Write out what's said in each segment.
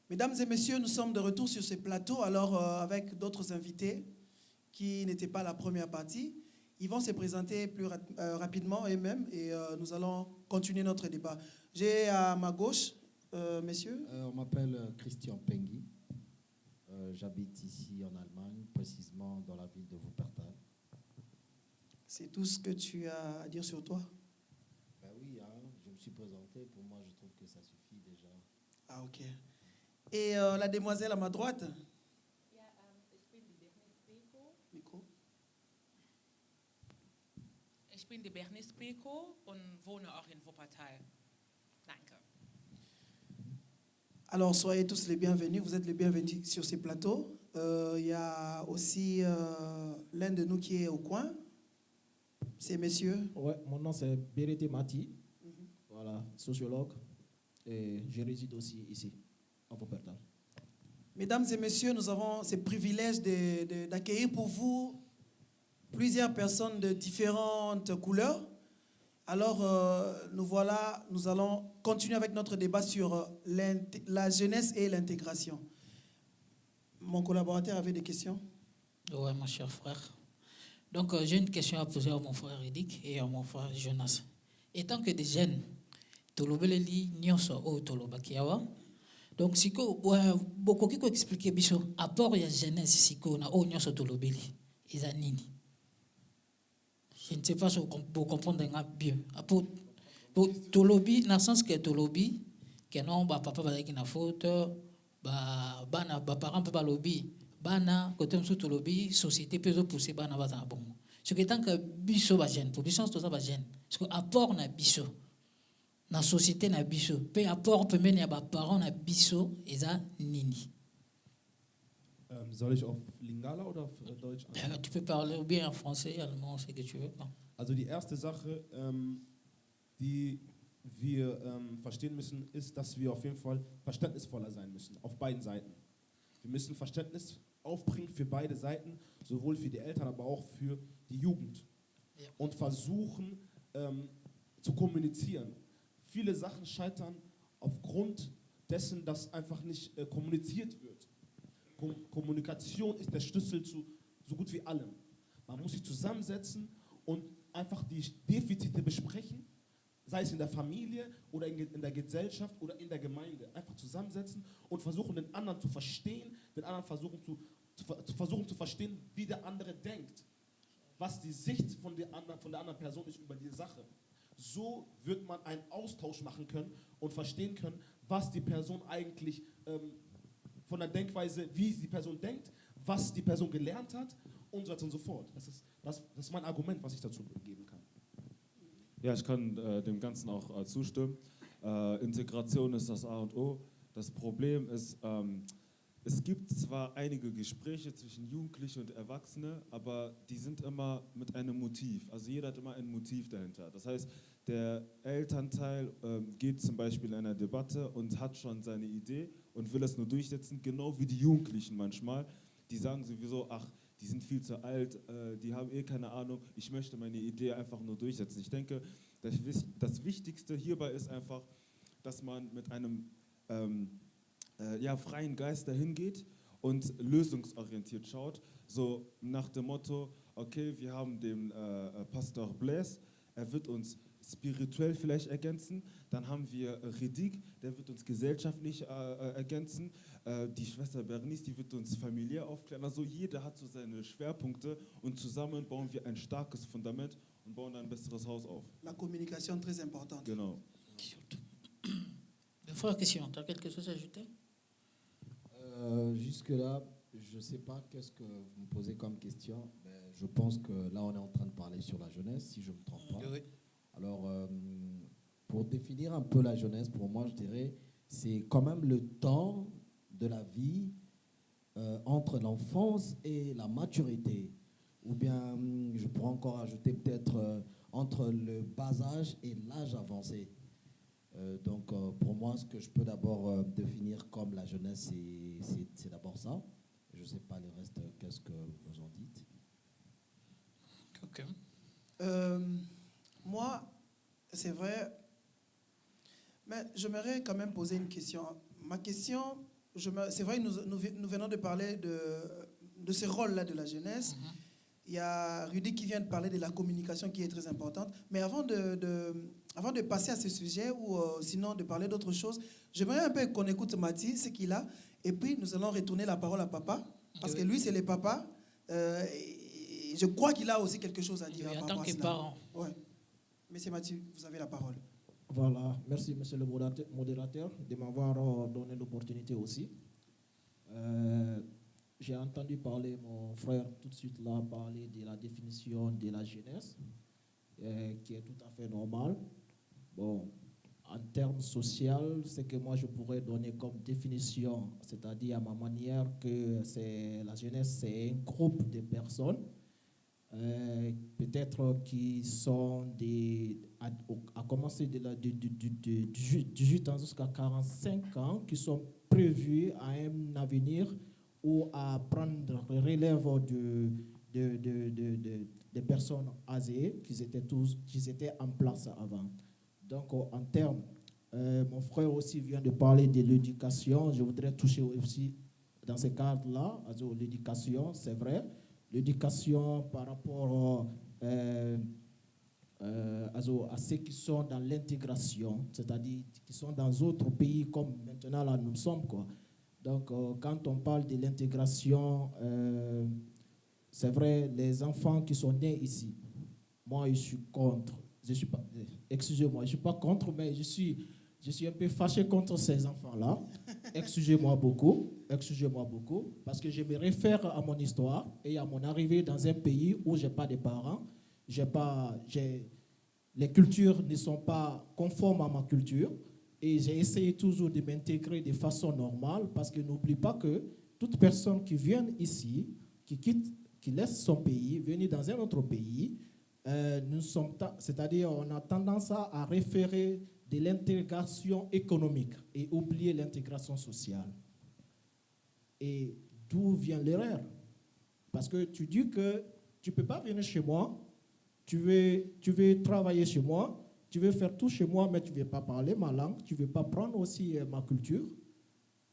Mesdames et messieurs, nous sommes de retour sur ce plateau, alors avec d'autres invités qui n'étaient pas la première partie. Ils vont se présenter plus rapidement eux-mêmes et nous allons continuer notre débat. J'ai à ma gauche, messieurs. On m'appelle Christian Pengui. J'habite ici en Allemagne, précisément dans la ville de Wuppertal. C'est tout ce que tu as à dire sur toi? Ben oui, hein, je me suis présenté. Pour moi, je trouve que ça suffit déjà. Ah, ok. Et la demoiselle à ma droite? Ja, ich bin die Bernice Beko. Micro. Ich bin die Bernice Beko und wohne auch in Wuppertal. Danke. Alors, soyez tous les bienvenus. Vous êtes les bienvenus sur ces plateaux. Il y a aussi l'un de nous qui est au coin. C'est messieurs. Ouais, mon nom c'est Bérété Mati, voilà, sociologue, et je réside aussi ici, à Wuppertal. Mesdames et messieurs, nous avons ce privilège d'accueillir pour vous plusieurs personnes de différentes couleurs. Alors, nous allons continuer avec notre débat sur la jeunesse et l'intégration. Mon collaborateur avait des questions? Oui, mon cher frère. Donc, j'ai une question à poser à mon frère Edic et à mon frère Jonas. Étant que des jeunes, tolobeleli nyonso o tolobakiawa. Donc, siko beaucoup qui expliquer biso apport ya jeunesse siko na o nyonso tolobeli eza nini. Je ne sais pas si vous comprenez bien. Pour tolobi, dans le sens que tolobi, que non, papa va dire na faute, bana parents peuvent lobby. Bana côté msou tolobi société peut pousser bana ba bon ce que tant que biso ba jeune pour biso tout ça ba jeune parce que apport na biso na société na biso pe apport peut mener ba parents na biso eza nini. Soll ich auf Lingala oder auf Deutsch antworten? Tu peux parler bien en français, allemand, ce que tu veux. Also die erste Sache, die wir verstehen müssen, ist, dass wir auf jeden Fall verständnisvoller sein müssen, auf beiden Seiten. Wir müssen Verständnis aufbringen für beide Seiten, sowohl für die Eltern, aber auch für die Jugend. Ja. Und versuchen zu kommunizieren. Viele Sachen scheitern aufgrund dessen, dass einfach nicht kommuniziert wird. Kommunikation ist der Schlüssel zu so gut wie allem. Man muss sich zusammensetzen und einfach die Defizite besprechen, sei es in der Familie oder in der Gesellschaft oder in der Gemeinde. Einfach zusammensetzen und versuchen, den anderen zu verstehen, den anderen versuchen zu verstehen, wie der andere denkt, was die Sicht von der anderen Person ist über die Sache. So wird man einen Austausch machen können und verstehen können, was die Person eigentlich von der Denkweise, wie die Person denkt, was die Person gelernt hat und so weiter und so fort. Das ist mein Argument, was ich dazu geben kann. Ja, ich kann dem Ganzen auch zustimmen. Integration ist das A und O. Das Problem ist, es gibt zwar einige Gespräche zwischen Jugendlichen und Erwachsenen, aber die sind immer mit einem Motiv. Also jeder hat immer ein Motiv dahinter. Das heißt, der Elternteil geht zum Beispiel in einer Debatte und hat schon seine Idee und will es nur durchsetzen, genau wie die Jugendlichen manchmal. Die sagen sowieso, ach, die sind viel zu alt, die haben keine Ahnung, ich möchte meine Idee einfach nur durchsetzen. Ich denke, das Wichtigste hierbei ist einfach, dass man mit einem freien Geist dahin geht und lösungsorientiert schaut, so nach dem Motto, okay, wir haben den Pastor Blaise, er wird uns spirituell vielleicht ergänzen, dann haben wir Redik, der wird uns gesellschaftlich ergänzen, die Schwester Bernice, die wird uns familiär aufklären, also jeder hat so seine Schwerpunkte und zusammen bauen wir ein starkes Fundament und bauen dann ein besseres Haus auf. La communication très importante. Genau. Le frère question, tu as quelque chose à ajouter? Jusque-là, je ne sais pas qu'est-ce que vous me posez comme question, mais je pense que là, on est en train de parler sur la jeunesse, si je ne me trompe pas. Oui. Alors, pour définir un peu la jeunesse, pour moi, je dirais, c'est quand même le temps de la vie entre l'enfance et la maturité. Ou bien, je pourrais encore ajouter peut-être entre le bas âge et l'âge avancé. Donc, pour moi, ce que je peux d'abord définir comme la jeunesse, c'est d'abord ça. Je ne sais pas le reste, qu'est-ce que vous en dites? Ok. Moi, c'est vrai, mais j'aimerais quand même poser une question. Ma question, c'est vrai, nous venons de parler de ce rôle-là de la jeunesse. Il y a Rudy qui vient de parler de la communication qui est très importante. Mais avant de passer à ce sujet ou sinon de parler d'autre chose, j'aimerais un peu qu'on écoute Mathis, ce qu'il a. Et puis, nous allons retourner la parole à papa. Parce que lui, c'est le papa. Je crois qu'il a aussi quelque chose à dire. En tant que parent. Ouais. Monsieur Mathieu, vous avez la parole. Voilà, merci monsieur le modérateur de m'avoir donné l'opportunité aussi. J'ai entendu parler, mon frère tout de suite là, parler de la définition de la jeunesse, qui est tout à fait normal. Bon, en termes sociaux, ce que moi je pourrais donner comme définition, c'est-à-dire à ma manière que la jeunesse, c'est un groupe de personnes, peut-être qui sont à commencer de 18 ans jusqu'à 45 ans, qui sont prévus à un avenir ou à prendre le relève des personnes âgées qui étaient en place avant. Donc, en termes, mon frère aussi vient de parler de l'éducation. Je voudrais toucher aussi dans ce cadre-là, l'éducation, c'est vrai. L'éducation par rapport à ceux qui sont dans l'intégration, c'est-à-dire qui sont dans d'autres pays comme maintenant là nous sommes, quoi. Donc, quand on parle de l'intégration, c'est vrai, les enfants qui sont nés ici, moi, je suis contre. Excusez-moi, je ne suis pas contre, mais je suis un peu fâché contre ces enfants-là. Excusez-moi beaucoup, parce que je me réfère à mon histoire et à mon arrivée dans un pays où je n'ai pas de parents, les cultures ne sont pas conformes à ma culture. Et j'ai essayé toujours de m'intégrer de façon normale parce que n'oublie pas que toute personne qui vient ici, qui laisse son pays, venir dans un autre pays, c'est-à-dire on a tendance à référer de l'intégration économique et oublier l'intégration sociale. Et d'où vient l'erreur? Parce que tu dis que tu ne peux pas venir chez moi, tu veux travailler chez moi, tu veux faire tout chez moi, mais tu ne veux pas parler ma langue, tu ne veux pas prendre aussi ma culture.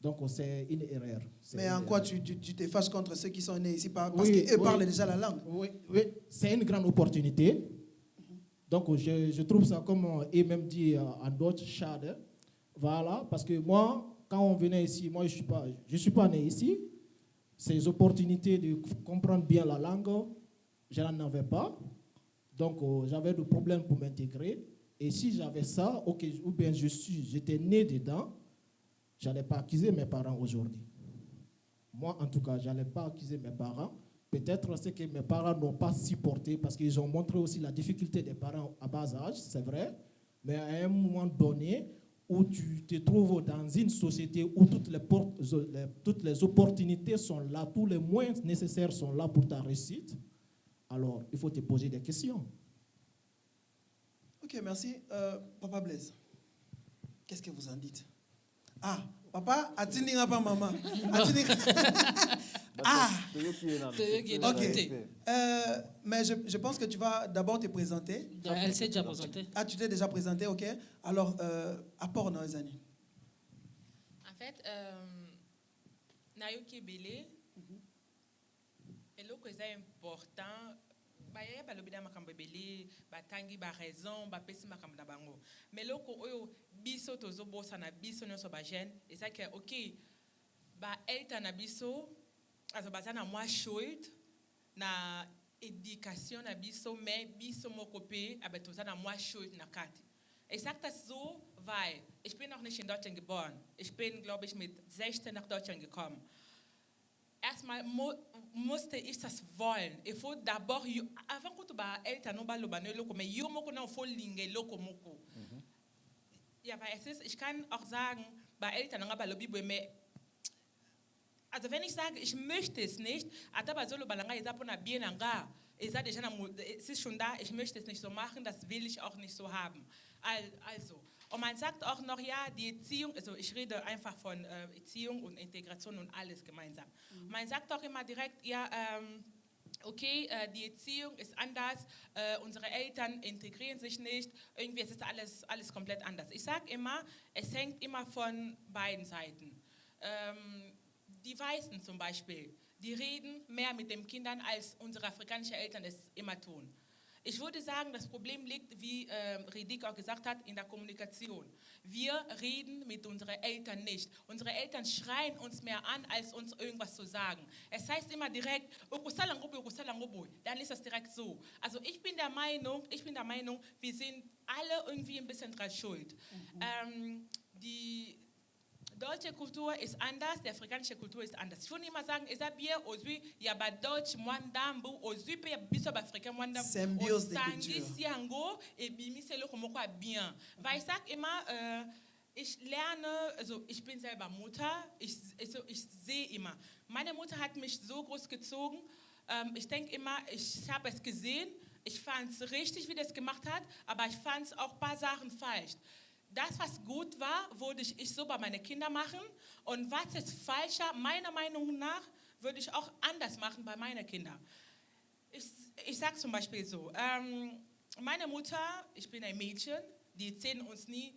Donc, c'est une erreur. Mais en quoi tu te fâches contre ceux qui sont nés ici parce qu'eux parlent déjà la langue? Oui, c'est une grande opportunité. Donc, je trouve ça, comme il même dit en d'autres chades. Voilà, parce que moi, quand on venait ici, moi, je ne suis pas né ici. Ces opportunités de comprendre bien la langue, je n'en avais pas. Donc, j'avais des problèmes pour m'intégrer. Et si j'avais ça, ou bien j'étais né dedans, je n'allais pas accuser mes parents aujourd'hui. Moi, en tout cas, je n'allais pas accuser mes parents. Peut-être c'est que mes parents n'ont pas supporté parce qu'ils ont montré aussi la difficulté des parents à bas âge, c'est vrai. Mais à un moment donné, où tu te trouves dans une société où toutes les opportunités sont là, tous les moyens nécessaires sont là pour ta réussite, alors il faut te poser des questions. Ok, merci. Papa Blaise, qu'est-ce que vous en dites? Ah, papa, as-tu dit pas maman? Ah, ok. Mais je pense que tu vas d'abord te présenter. Elle s'est déjà présentée. Ah, tu t'es déjà présenté, ok. Alors, apport dans les années. En fait, Nayoki Belé, et là que c'est important, il y a des gens qui ont raison, mais là que biso tozo bossa na biso nyoso ba jeune et ça que ok ba elta na biso azo bazana moi short na éducation na biso mais biso moko pe abetozana moi short na kati exakt so weil ich bin noch nicht in Deutschland geboren, ich bin glaube ich mit 16 nach Deutschland gekommen. Erstmal musste ich das wollen. Il faut d'abord, avant que tu vas être un homme lobaneux loko, mais yo moko na faut linge loko moko. Ja, weil ich kann auch sagen, bei Eltern aber lobby mais also wenn ich sage, ich möchte es nicht, aber solo balanga ist abona bien anga, ist es ist schon da, ich möchte es nicht so machen, das will ich auch nicht so haben. Also und man sagt auch noch, ja, die Erziehung, also ich rede einfach von Erziehung und Integration und alles gemeinsam. Man sagt auch immer direkt, ja, okay, die Erziehung ist anders, unsere Eltern integrieren sich nicht, irgendwie ist es alles komplett anders. Ich sage immer, es hängt immer von beiden Seiten. die Weißen zum Beispiel, die reden mehr mit den Kindern, als unsere afrikanischen Eltern es immer tun. Ich würde sagen, das Problem liegt, wie Ridik auch gesagt hat, in der Kommunikation. Wir reden mit unseren Eltern nicht. Unsere Eltern schreien uns mehr an, als uns irgendwas zu sagen. Es heißt immer direkt, dann ist das direkt so. Also ich bin der Meinung, wir sind alle irgendwie ein bisschen dran schuld. Die deutsche Kultur ist anders, die afrikanische Kultur ist anders. Ich würde immer sagen, es ist bien, aujourd'hui, il y a Deutsch, Mwandambu, aujourd'hui, il y a biso africain, Mwandambu, Symbiose des cultures. Yango, et Bimisi, le Komoko bien. Weil ich sage immer, ich lerne, also ich bin selber Mutter, ich sehe immer. Meine Mutter hat mich so groß gezogen, ich denke immer, ich habe es gesehen, ich fand es richtig, wie das gemacht hat, aber ich fand es auch ein paar Sachen falsch. Das, was gut war, würde ich so bei meinen Kindern machen. Und was ist falscher, meiner Meinung nach, würde ich auch anders machen bei meinen Kindern. Ich sage zum Beispiel so, meine Mutter, ich bin ein Mädchen, die erzählen uns nie,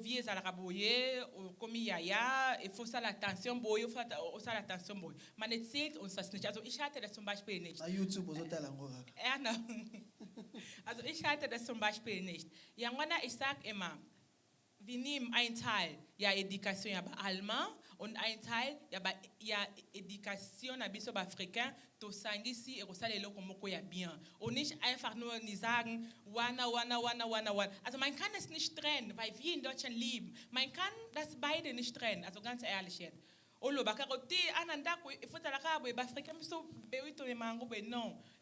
wie es araboye, comme yaya, il faut ça l'attention boy, il faut ça l'attention boy. Man erzählt uns das nicht. Also ich hatte das zum Beispiel nicht. Na YouTube, also ich hatte das zum Beispiel nicht. Yangwana, ich sage immer, wir nehmen einen Teil, ja, Education ja, allemand und einen Teil, ja, Education ein bisschen africain, to sangisi et rosale lo komoko ja bien. Und nicht einfach nur nie sagen, wana. Also man kann es nicht trennen, weil wir in Deutschland lieben. Man kann das beide nicht trennen, also ganz ehrlich jetzt. Non,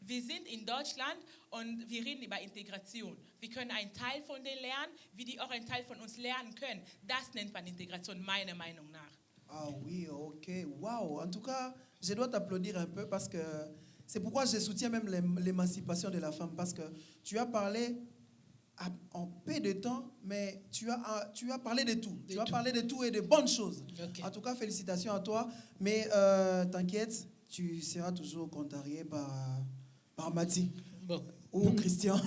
wir sind in Deutschland und wir reden über Integration. Wir können einen Teil von denen lernen, wie die auch einen Teil von uns lernen können. Das nennt man Integration, meiner Meinung nach. Ah oui, ok, wow. En tout cas, je dois t'applaudir un peu parce que c'est pourquoi je soutiens même l'émancipation de la femme, parce que tu as parlé en peu de temps, mais tu as parlé de tout. Tu as parlé de tout et de bonnes choses. Okay. En tout cas, félicitations à toi. Mais t'inquiète, tu seras toujours contrarié par Mati Bon. ou Christian.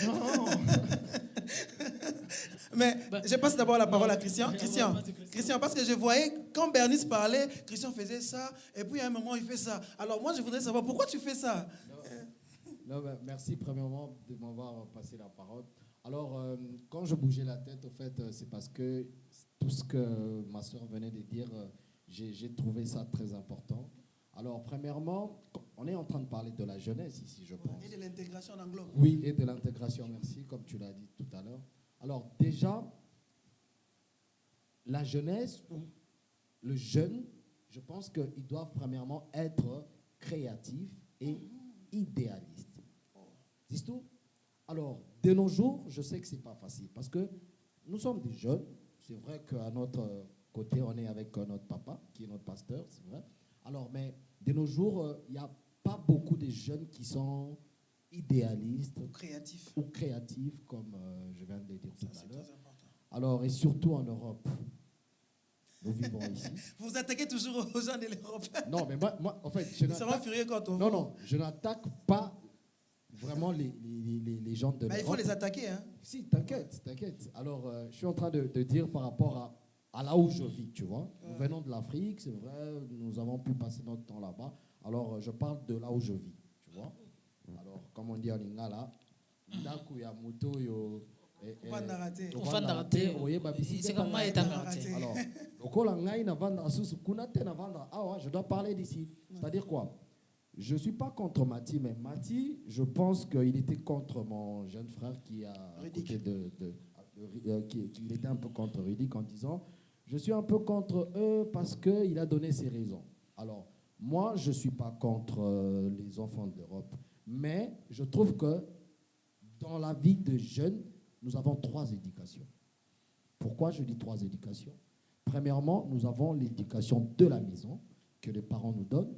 Non. Mais je passe d'abord la parole à Christian. Non. Christian, parce que je voyais, quand Bernice parlait, Christian faisait ça, et puis à un moment, il fait ça. Alors moi, je voudrais savoir, pourquoi tu fais ça? Non, ben, merci premièrement de m'avoir passé la parole. Alors, quand je bougeais la tête, au fait, c'est parce que tout ce que ma soeur venait de dire, j'ai trouvé ça très important. Alors, premièrement, on est en train de parler de la jeunesse ici, je pense. Et de l'intégration en anglo. Oui, et de l'intégration, merci, comme tu l'as dit tout à l'heure. Alors, déjà, la jeunesse ou le jeune, je pense qu'ils doivent premièrement être créatifs et idéalistes. C'est tout. Alors, de nos jours, je sais que ce n'est pas facile parce que nous sommes des jeunes. C'est vrai qu'à notre côté, on est avec notre papa, qui est notre pasteur, c'est vrai. Alors, mais de nos jours, il n'y a pas beaucoup de jeunes qui sont idéalistes Ou créatifs, comme je viens de le dire tout à l'heure. Très important. Alors, et surtout en Europe. Nous vivons ici. Vous vous attaquez toujours aux gens de l'Europe. Non, mais moi en fait, je Ils seront furieux quand on non, je n'attaque pas vraiment les gens de Mais il l'Europe. faut les attaquer. Hein. Si, t'inquiète. Alors, je suis en train de dire par rapport à là où je vis, tu vois. Nous venons de l'Afrique, c'est vrai, nous avons pu passer notre temps là-bas. Alors, je parle de là où je vis, tu vois. Alors, comme on dit en lingala, ndaku ya moto yo Vanda raté. ovanda te, oyeba bisika C'est comme moi ngai et ta raté. alors, lokola ngai na vanda asusu kuna te na vanda awa, je dois parler d'ici. C'est-à-dire quoi? Je ne suis pas contre Mati, mais Mati, je pense qu'il était contre mon jeune frère qui a Ridik. qui était un peu contre Ridik en disant je suis un peu contre eux parce qu'il a donné ses raisons. Alors, moi, je ne suis pas contre les enfants d'Europe, mais je trouve que dans la vie de jeunes, nous avons 3 éducations. Pourquoi je dis 3 éducations? Premièrement, nous avons l'éducation de la maison que les parents nous donnent.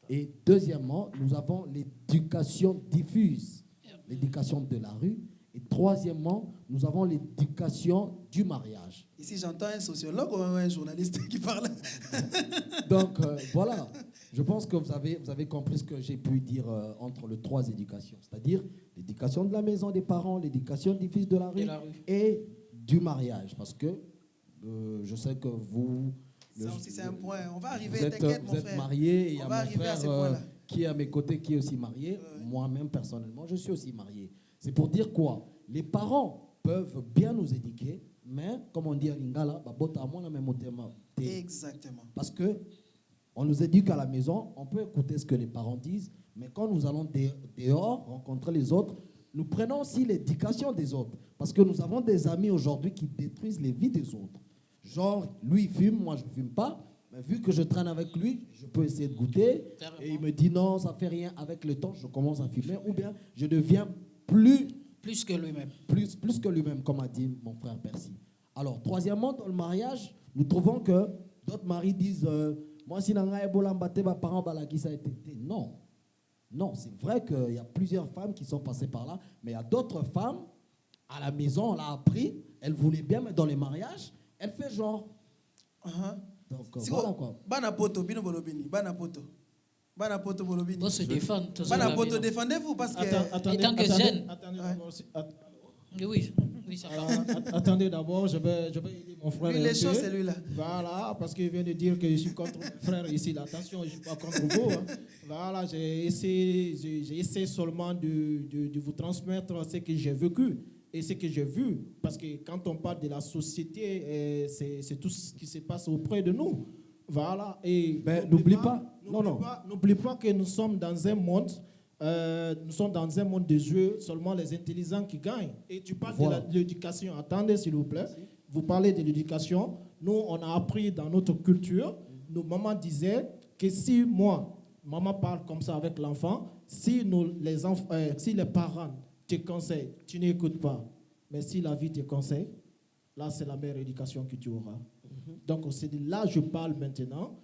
Et deuxièmement, nous avons l'éducation diffuse, l'éducation de la rue. Et troisièmement, nous avons l'éducation du mariage. Ici, j'entends un sociologue ou un journaliste qui parle. Donc, voilà. Je pense que vous avez compris ce que j'ai pu dire entre les 3 éducations. C'est-à-dire l'éducation de la maison des parents, l'éducation diffuse de la rue, et du mariage. Parce que je sais que vous Ça aussi, c'est un point. On va arriver, Vous êtes, t'inquiète, mon vous êtes frère. marié et il y On a va mon arriver à frère ces points-là. qui est à mes côtés, qui est aussi marié. Moi-même, personnellement, je suis aussi marié. C'est pour dire quoi? Les parents peuvent bien nous éduquer, mais comme on dit à Lingala, Exactement. parce que on nous éduque à la maison, on peut écouter ce que les parents disent, mais quand nous allons dehors rencontrer les autres, nous prenons aussi l'éducation des autres. Parce que nous avons des amis aujourd'hui qui détruisent les vies des autres. Genre, lui il fume, moi je ne fume pas, mais vu que je traîne avec lui, je peux essayer de goûter, et il me dit non, ça ne fait rien. Avec le temps, je commence à fumer, ou bien je deviens plus que lui-même. Plus que lui-même, comme a dit mon frère Percy. Alors, troisièmement, dans le mariage, nous trouvons que d'autres maris disent moi, si nanga ebola mbate, ma parent balaki ça a été. Non. Non, c'est vrai qu'il y a plusieurs femmes qui sont passées par là, mais il y a d'autres femmes, à la maison, on l'a appris, elles voulaient bien, mais dans les mariages, elles font genre. Donc, voilà quoi. Banapoto, bino bolobini, Banapoto. Banapoto bolobini. Pour se défendre. Banapoto, défendez-vous parce que. Étant que jeune. Oui, ça va. Attendez d'abord, je vais aider mon frère. Lui, les choses, c'est lui là. Voilà, parce qu'il vient de dire que je suis contre mon frère ici. Attention, je ne suis pas contre vous. Hein. Voilà, j'ai essayé seulement de vous transmettre ce que j'ai vécu et ce que j'ai vu. Parce que quand on parle de la société, c'est tout ce qui se passe auprès de nous. Voilà. Et n'oublie pas. N'oublie pas que nous sommes dans un monde. Nous sommes dans un monde de jeux, seulement les intelligents qui gagnent. Et tu parles de l'éducation. Attendez, s'il vous plaît. Vous parlez de l'éducation. Nous, on a appris dans notre culture. Nos mamans disaient que si maman parle comme ça avec l'enfant, si les parents te conseillent, tu n'écoutes pas. Mais si la vie te conseille, là, c'est la meilleure éducation que tu auras. Donc, c'est de là que je parle maintenant.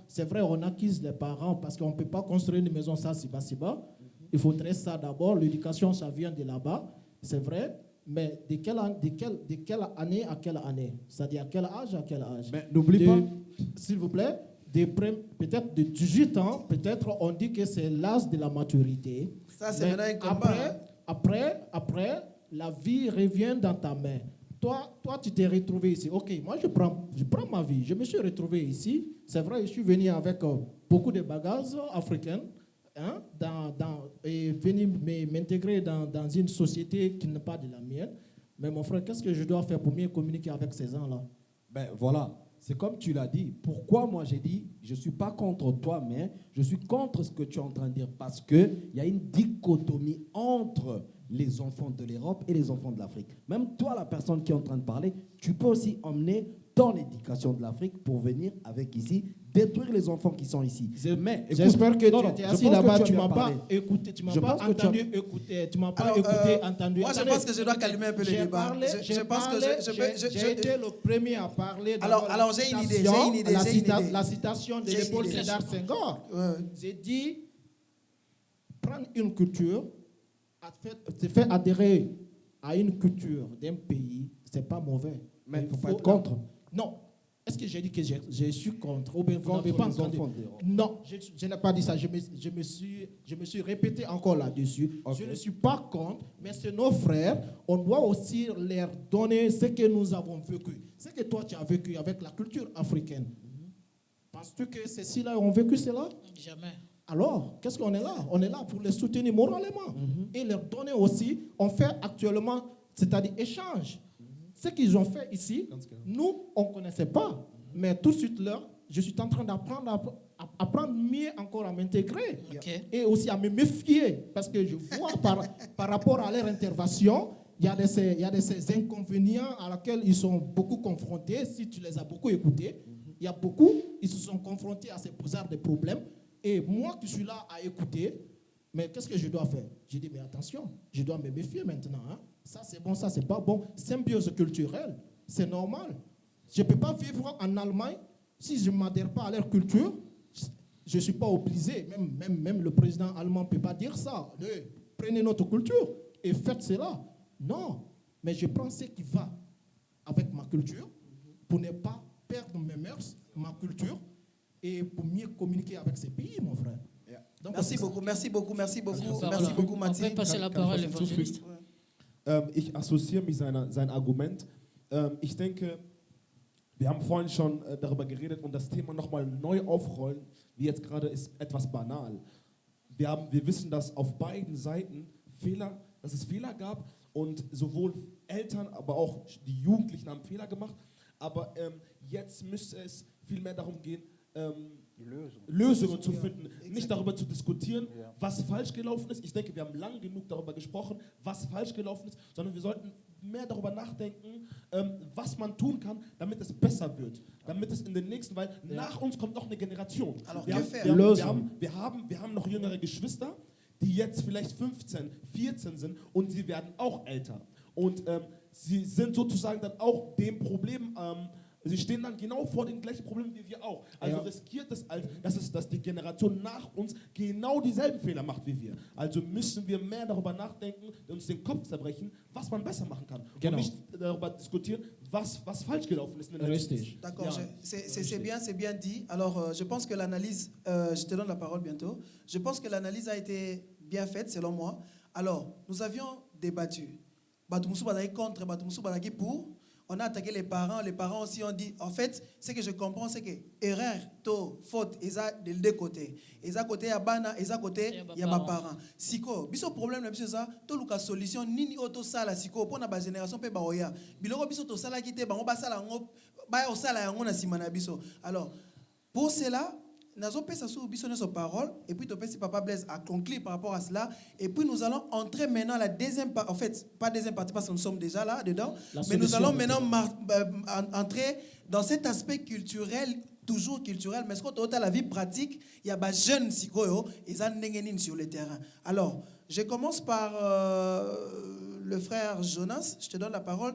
C'est vrai, on acquise les parents parce qu'on ne peut pas construire une maison ça, si bas. Il faudrait ça d'abord. L'éducation, ça vient de là-bas. C'est vrai. Mais de quelle année à quelle année? C'est-à-dire à quel âge à quel âge? Mais n'oublie pas. S'il vous plaît, peut-être de 18 ans, peut-être on dit que c'est l'âge de la maturité. Ça, c'est maintenant un combat. Après, la vie revient dans ta main. Toi, tu t'es retrouvé ici. Ok, moi, je prends ma vie. Je me suis retrouvé ici. C'est vrai, je suis venu avec beaucoup de bagages africains et venu m'intégrer dans une société qui n'est pas de la mienne. Mais mon frère, qu'est-ce que je dois faire pour mieux communiquer avec ces gens-là? Ben voilà, c'est comme tu l'as dit. Pourquoi moi j'ai dit, je ne suis pas contre toi, mais je suis contre ce que tu es en train de dire. Parce qu'il y a une dichotomie entre les enfants de l'Europe et les enfants de l'Afrique. Même toi, la personne qui est en train de parler, tu peux aussi emmener dans l'éducation de l'Afrique pour venir avec ici, détruire les enfants qui sont ici. Mais j'espère que tu étais assis là-bas, tu ne m'as pas écouté, tu ne m'as pas entendu écouter, tu ne m'as pas entendu. Moi, je pense que je dois calmer un peu le débat. J'ai été le premier à parler. Alors, j'ai une idée. La citation de Léopold Sédar Senghor. J'ai dit, prendre une culture, te faire adhérer à une culture d'un pays, ce n'est pas mauvais. Mais il ne faut pas être contre. Non. Est-ce que j'ai dit que je suis contre? Ou bien vous n'avez pas entendu? Non, je n'ai pas dit ça. Je me suis répété encore là-dessus. Okay. Je ne suis pas contre, mais c'est nos frères. On doit aussi leur donner ce que nous avons vécu. Ce que toi, tu as vécu avec la culture africaine. Penses-tu que ceux-ci-là ont vécu cela? Jamais. Alors, qu'est-ce qu'on est là? On est là pour les soutenir moralement. Et leur donner aussi, on fait actuellement, c'est-à-dire échange. Ce qu'ils ont fait ici, nous, on ne connaissait pas. Mais tout de suite là, je suis en train d'apprendre à apprendre mieux encore à m'intégrer. Okay. Et aussi à me méfier. Parce que je vois par rapport à leur intervention, il y a ces inconvénients à laquelle ils sont beaucoup confrontés. Si tu les as beaucoup écoutés, il y a beaucoup, ils se sont confrontés à ces bizarres de problèmes. Et moi qui suis là à écouter, mais qu'est-ce que je dois faire? J'ai dit, mais attention, je dois me méfier maintenant. Hein? Ça c'est bon, ça c'est pas bon. Symbiose culturelle, c'est normal. Je ne peux pas vivre en Allemagne si je ne m'adhère pas à leur culture. Je ne suis pas obligé. Même le président allemand ne peut pas dire ça. Prenez notre culture et faites cela. Non, mais je prends ce qui va avec ma culture pour ne pas perdre mes mœurs, ma culture, et pour mieux communiquer avec ces pays, mon frère. Donc, merci beaucoup, Mathilde. On peut passer la parole à l'évangéliste. Ich assoziiere mich sein Argument. Ich denke, Wir haben vorhin schon darüber geredet und das Thema nochmal neu aufrollen, wie jetzt gerade, ist etwas banal. Wir wissen, dass auf beiden Seiten dass es Fehler gab und sowohl Eltern, aber auch die Jugendlichen haben Fehler gemacht. Aber jetzt müsste es viel mehr darum gehen, Lösungen zu finden, nicht darüber zu diskutieren, was falsch gelaufen ist. Ich denke, wir haben lang genug darüber gesprochen, was falsch gelaufen ist, sondern wir sollten mehr darüber nachdenken, was man tun kann, damit es besser wird, damit es in den nächsten, weil nach uns kommt noch eine Generation. Wir haben noch jüngere Geschwister, die jetzt vielleicht 15, 14 sind und sie werden auch älter. Und sie sind sozusagen dann auch dem Problem, sie stehen dann genau vor den gleichen Problemen wie wir auch. Also riskiert es, dass die Generation nach uns genau dieselben Fehler macht wie wir. Also müssen wir mehr darüber nachdenken, uns den Kopf zerbrechen, was man besser machen kann. Genau. Und nicht darüber diskutieren, was falsch gelaufen ist. Richtig. D'accord, c'est bien dit. Alors, je pense que l'analyse, je te donne la parole bientôt. Je pense que l'analyse a été bien faite, selon moi. Alors, nous avions débattu. Batumoussou Badaki contre, Batumoussou Badaki pour. On a attaqué les parents aussi ont dit, en fait, ce que je comprends, c'est que erreur, faute, ils ont de deux côtés. Ils ont côté Yabana, ils ont côté Yabaparents. Siko, biso problème, c'est ça, tout le cas solution, nini auto sala siko, pour la génération pe baoya. Biloko biso to sala kite, ba on ba sala ngo, ba o sala yango na simana biso. Alors, pour cela, nous avons nos paroles et puis Papa Blaise a conclu par rapport à cela et puis nous allons entrer maintenant la deuxième partie, en fait pas deuxième partie parce que nous sommes déjà là dedans, mais nous allons maintenant entrer dans cet aspect culturel, toujours culturel, mais ce qu'on a la vie pratique, il y a des jeunes sikoyo ils ont sur le terrain. Alors je commence par le frère Jonas, je te donne la parole.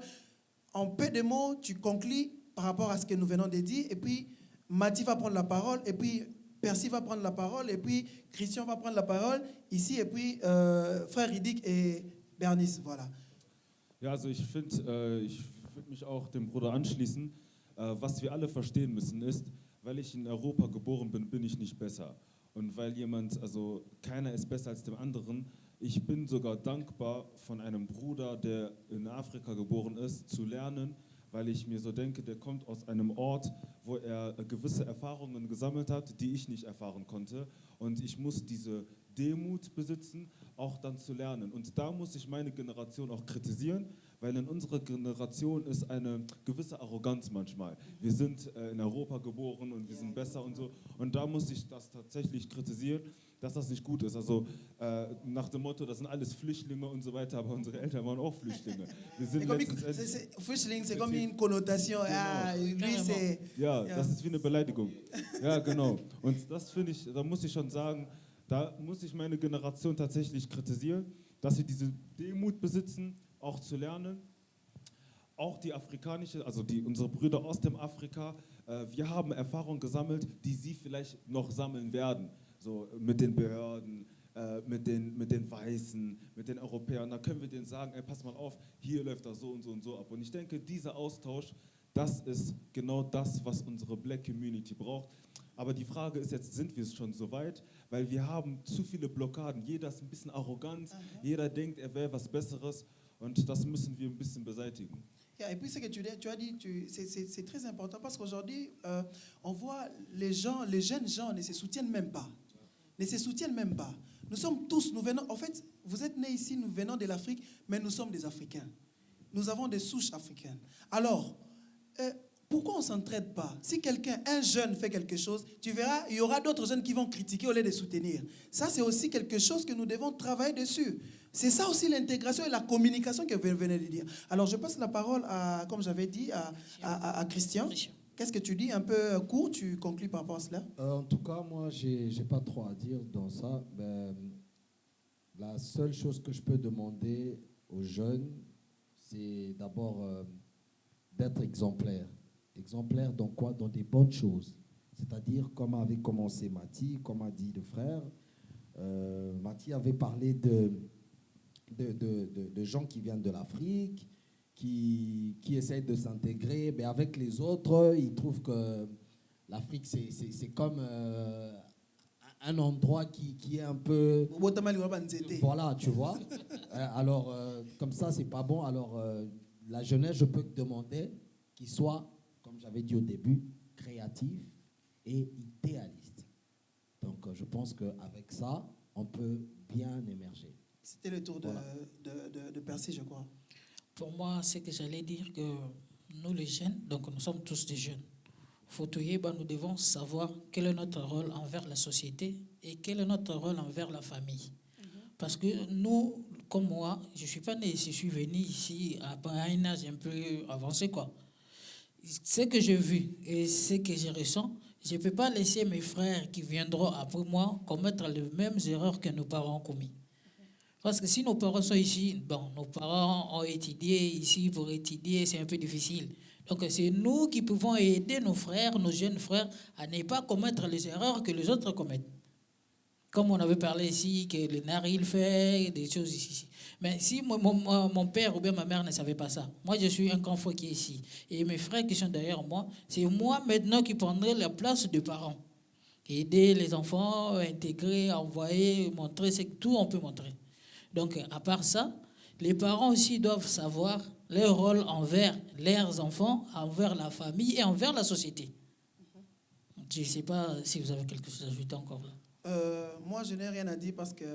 En peu de mots, tu conclus par rapport à ce que nous venons de dire et puis Mathie va prendre la parole, et puis Percy va prendre la parole, et puis Christian va prendre la parole ici, et puis Frère Riddick et Bernice, voilà. Ja, also ich würd mich auch dem Bruder anschließen. Was wir alle verstehen müssen ist, weil ich in Europa geboren bin, bin ich nicht besser. Und weil keiner ist besser als dem anderen. Ich bin sogar dankbar, von einem Bruder, der in Afrika geboren ist, zu lernen, weil ich mir so denke, der kommt aus einem Ort, wo er gewisse Erfahrungen gesammelt hat, die ich nicht erfahren konnte. Und ich muss diese Demut besitzen, auch dann zu lernen. Und da muss ich meine Generation auch kritisieren, weil in unserer Generation ist eine gewisse Arroganz manchmal. Wir sind in Europa geboren und wir sind besser und so. Und da muss ich das tatsächlich kritisieren, dass das nicht gut ist. Also nach dem Motto, das sind alles Flüchtlinge und so weiter, aber unsere Eltern waren auch Flüchtlinge. Wir sind Flüchtling, c'est comme une connotation. Ah, lui, c'est... Ja, das ist wie eine Beleidigung. Ja, genau. Und das finde ich, da muss ich schon sagen, da muss ich meine Generation tatsächlich kritisieren, dass sie diese Demut besitzen, auch zu lernen. Auch die afrikanische, unsere Brüder aus dem Afrika, wir haben Erfahrungen gesammelt, die sie vielleicht noch sammeln werden. So mit den Behörden, mit den Weißen, mit den Europäern. Da können wir denen sagen, ey, pass mal auf, hier läuft das so und so und so ab. Und ich denke, dieser Austausch, das ist genau das, was unsere Black Community braucht. Aber die Frage ist jetzt, sind wir es schon so weit? Weil wir haben zu viele Blockaden. Jeder ist ein bisschen arrogant, jeder denkt, er wäre was Besseres. Und das müssen wir ein bisschen beseitigen. Et puis ce que tu as dit, c'est très important parce qu'aujourd'hui, on voit les jeunes gens ne se soutiennent même pas. Ne se soutiennent même pas. Nous sommes tous, en fait, vous êtes nés ici, nous venons de l'Afrique, mais nous sommes des Africains. Nous avons des souches africaines. Alors, pourquoi on ne s'entraide pas? Si un jeune fait quelque chose, tu verras, il y aura d'autres jeunes qui vont critiquer au lieu de soutenir. Ça, c'est aussi quelque chose que nous devons travailler dessus. C'est ça aussi l'intégration et la communication que vous venez de dire. Alors, je passe la parole, comme j'avais dit, à Christian. Qu'est-ce que tu dis? Un peu court, tu conclus par rapport à cela? En tout cas, moi, je n'ai pas trop à dire dans ça. Ben, la seule chose que je peux demander aux jeunes, c'est d'abord d'être exemplaire. Exemplaire dans quoi? Dans des bonnes choses. C'est-à-dire, comme avait commencé Mathie, comme a dit le frère, Mathie avait parlé de gens qui viennent de l'Afrique, qui essayent de s'intégrer, mais avec les autres, ils trouvent que l'Afrique, c'est comme un endroit qui est un peu... Voilà, tu vois. Alors, comme ça, c'est pas bon. Alors, la jeunesse, je peux te demander qu'ils soient comme comme j'avais dit au début, créatif et idéaliste. Donc je pense qu'avec ça, on peut bien émerger. C'était le tour Voilà. de Percy, je crois. Pour moi, c'est que j'allais dire que nous, les jeunes, donc nous sommes tous des jeunes. Nous devons savoir quel est notre rôle envers la société et quel est notre rôle envers la famille. Parce que nous, comme moi, je ne suis pas né ici, je suis venu ici à un âge un peu avancé, quoi. Ce que j'ai vu et ce que je ressens, je ne peux pas laisser mes frères qui viendront après moi commettre les mêmes erreurs que nos parents ont commis. Parce que si nos parents sont ici, bon, nos parents ont étudié ici pour étudier, c'est un peu difficile. Donc c'est nous qui pouvons aider nos frères, nos jeunes frères, à ne pas commettre les erreurs que les autres commettent. Comme on avait parlé ici, que le naril fait des choses ici. Mais si mon père ou bien ma mère ne savait pas ça, moi je suis un enfant qui est ici, et mes frères qui sont derrière moi, c'est moi maintenant qui prendrai la place des parents. Aider les enfants, intégrer, envoyer, montrer, c'est tout on peut montrer. Donc à part ça, les parents aussi doivent savoir leur rôle envers leurs enfants, envers la famille et envers la société. Je ne sais pas si vous avez quelque chose à ajouter encore là. Moi, je n'ai rien à dire parce que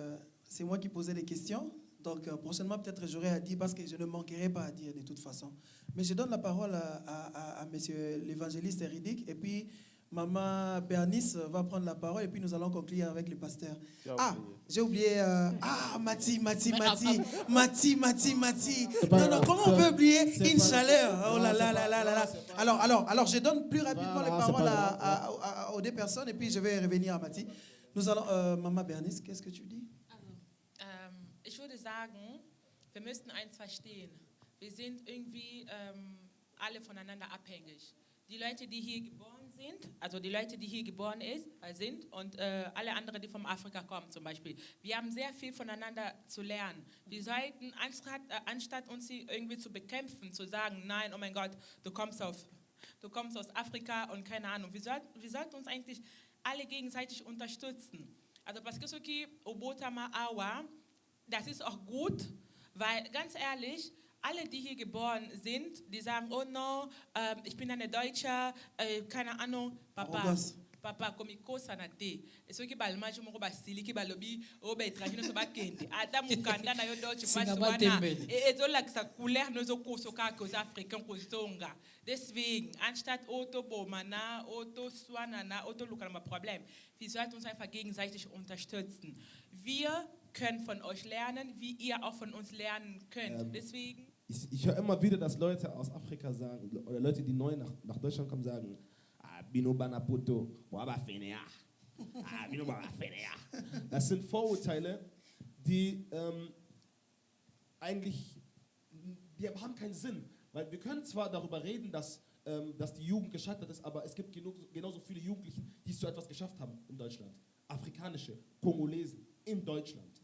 c'est moi qui posais les questions. Donc, prochainement, peut-être j'aurai à dire parce que je ne manquerai pas à dire de toute façon. Mais je donne la parole à monsieur l'évangéliste Eridic. Et puis, maman Bernice va prendre la parole. Et puis, nous allons conclure avec le pasteur. Ah, j'ai oublié. Mati. Non, comment on peut oublier une chaleur? Oh là là. Alors, je donne plus rapidement la parole aux deux personnes. Et puis, je vais revenir à Mati. Nous allons, Maman Bernice, qu'est-ce que tu dis? Ich würde sagen, wir müssten eins verstehen. Wir sind irgendwie alle voneinander abhängig. Die Leute, die hier geboren sind, also die Leute, die hier geboren sind und alle anderen, die von Afrika kommen zum Beispiel. Wir haben sehr viel voneinander zu lernen. Wir sollten, anstatt uns hier irgendwie zu bekämpfen, zu sagen, nein, oh mein Gott, du kommst aus Afrika und keine Ahnung. Wir sollten uns eigentlich alle gegenseitig unterstützen. Also, parce que ce qui au Botama Awa, das ist auch gut, weil ganz ehrlich, alle, die hier geboren sind, die sagen, oh no, ich bin eine Deutsche, keine Ahnung, Papa, comme il cause ça naté. Et ceux qui balent mal, je me rebasili, qui balobi, oh ben étranger, ne se bat kendi. Adam mukanda na yo Deutsche, pas wana. Et zo la sa couleur, ne zo koso ka que os Africains kosonga. Deswegen, anstatt Auto bomana, Auto swanana, Auto lukana Problem. Wir sollten uns einfach gegenseitig unterstützen. Wir können von euch lernen, wie ihr auch von uns lernen könnt. Deswegen. Ich höre immer wieder, dass Leute aus Afrika sagen, oder Leute, die neu nach Deutschland kommen, sagen, Bino Banapoto, Waba Fenea. Bino Baba Fenea. Das sind Vorurteile, die eigentlich, die haben keinen Sinn. Weil wir können zwar darüber reden, dass die Jugend gescheitert ist, aber es gibt genauso viele Jugendliche, die es zu etwas geschafft haben in Deutschland. Afrikanische, Kongolesen in Deutschland.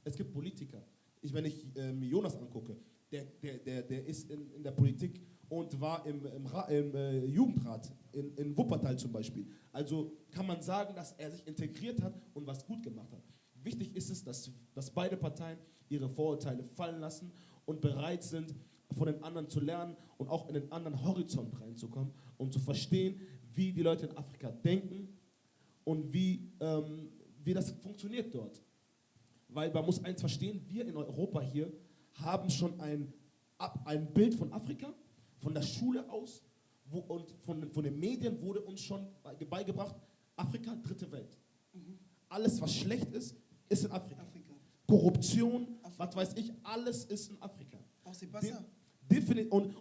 Es gibt Politiker. Wenn ich mir Jonas angucke, der ist in der Politik und war im Jugendrat in Wuppertal zum Beispiel. Also kann man sagen, dass er sich integriert hat und was gut gemacht hat. Wichtig ist es, dass beide Parteien ihre Vorurteile fallen lassen und bereit sind, von den anderen zu lernen und auch in den anderen Horizont reinzukommen, um zu verstehen, wie die Leute in Afrika denken und wie das funktioniert dort. Weil man muss eins verstehen, wir in Europa hier haben schon ein Bild von Afrika, von der Schule aus und von den Medien wurde uns schon beigebracht, Afrika, dritte Welt. Alles, was schlecht ist, ist in Afrika. Korruption, was weiß ich, alles ist in Afrika.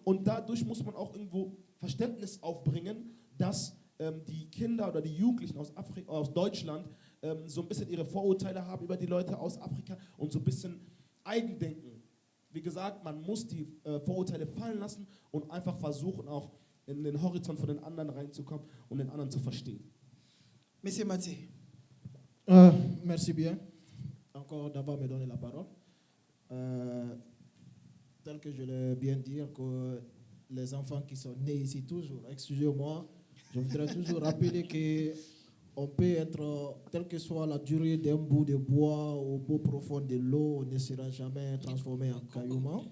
Und dadurch muss man auch irgendwo Verständnis aufbringen, dass die Kinder oder die Jugendlichen aus Deutschland so ein bisschen ihre Vorurteile haben über die Leute aus Afrika und so ein bisschen Eigendenken. Wie gesagt, man muss die Vorurteile fallen lassen und einfach versuchen, auch in den Horizont von den anderen reinzukommen und den anderen zu verstehen. Monsieur Mathieu. Merci bien. Encore d'avoir me donné la parole. Tel que je l'ai bien dit, que les enfants qui sont nés ici toujours, excusez-moi, je voudrais toujours rappeler que on peut être, quelle que soit la durée d'un bout de bois au beau profond de l'eau, on ne sera jamais transformé en caillouement.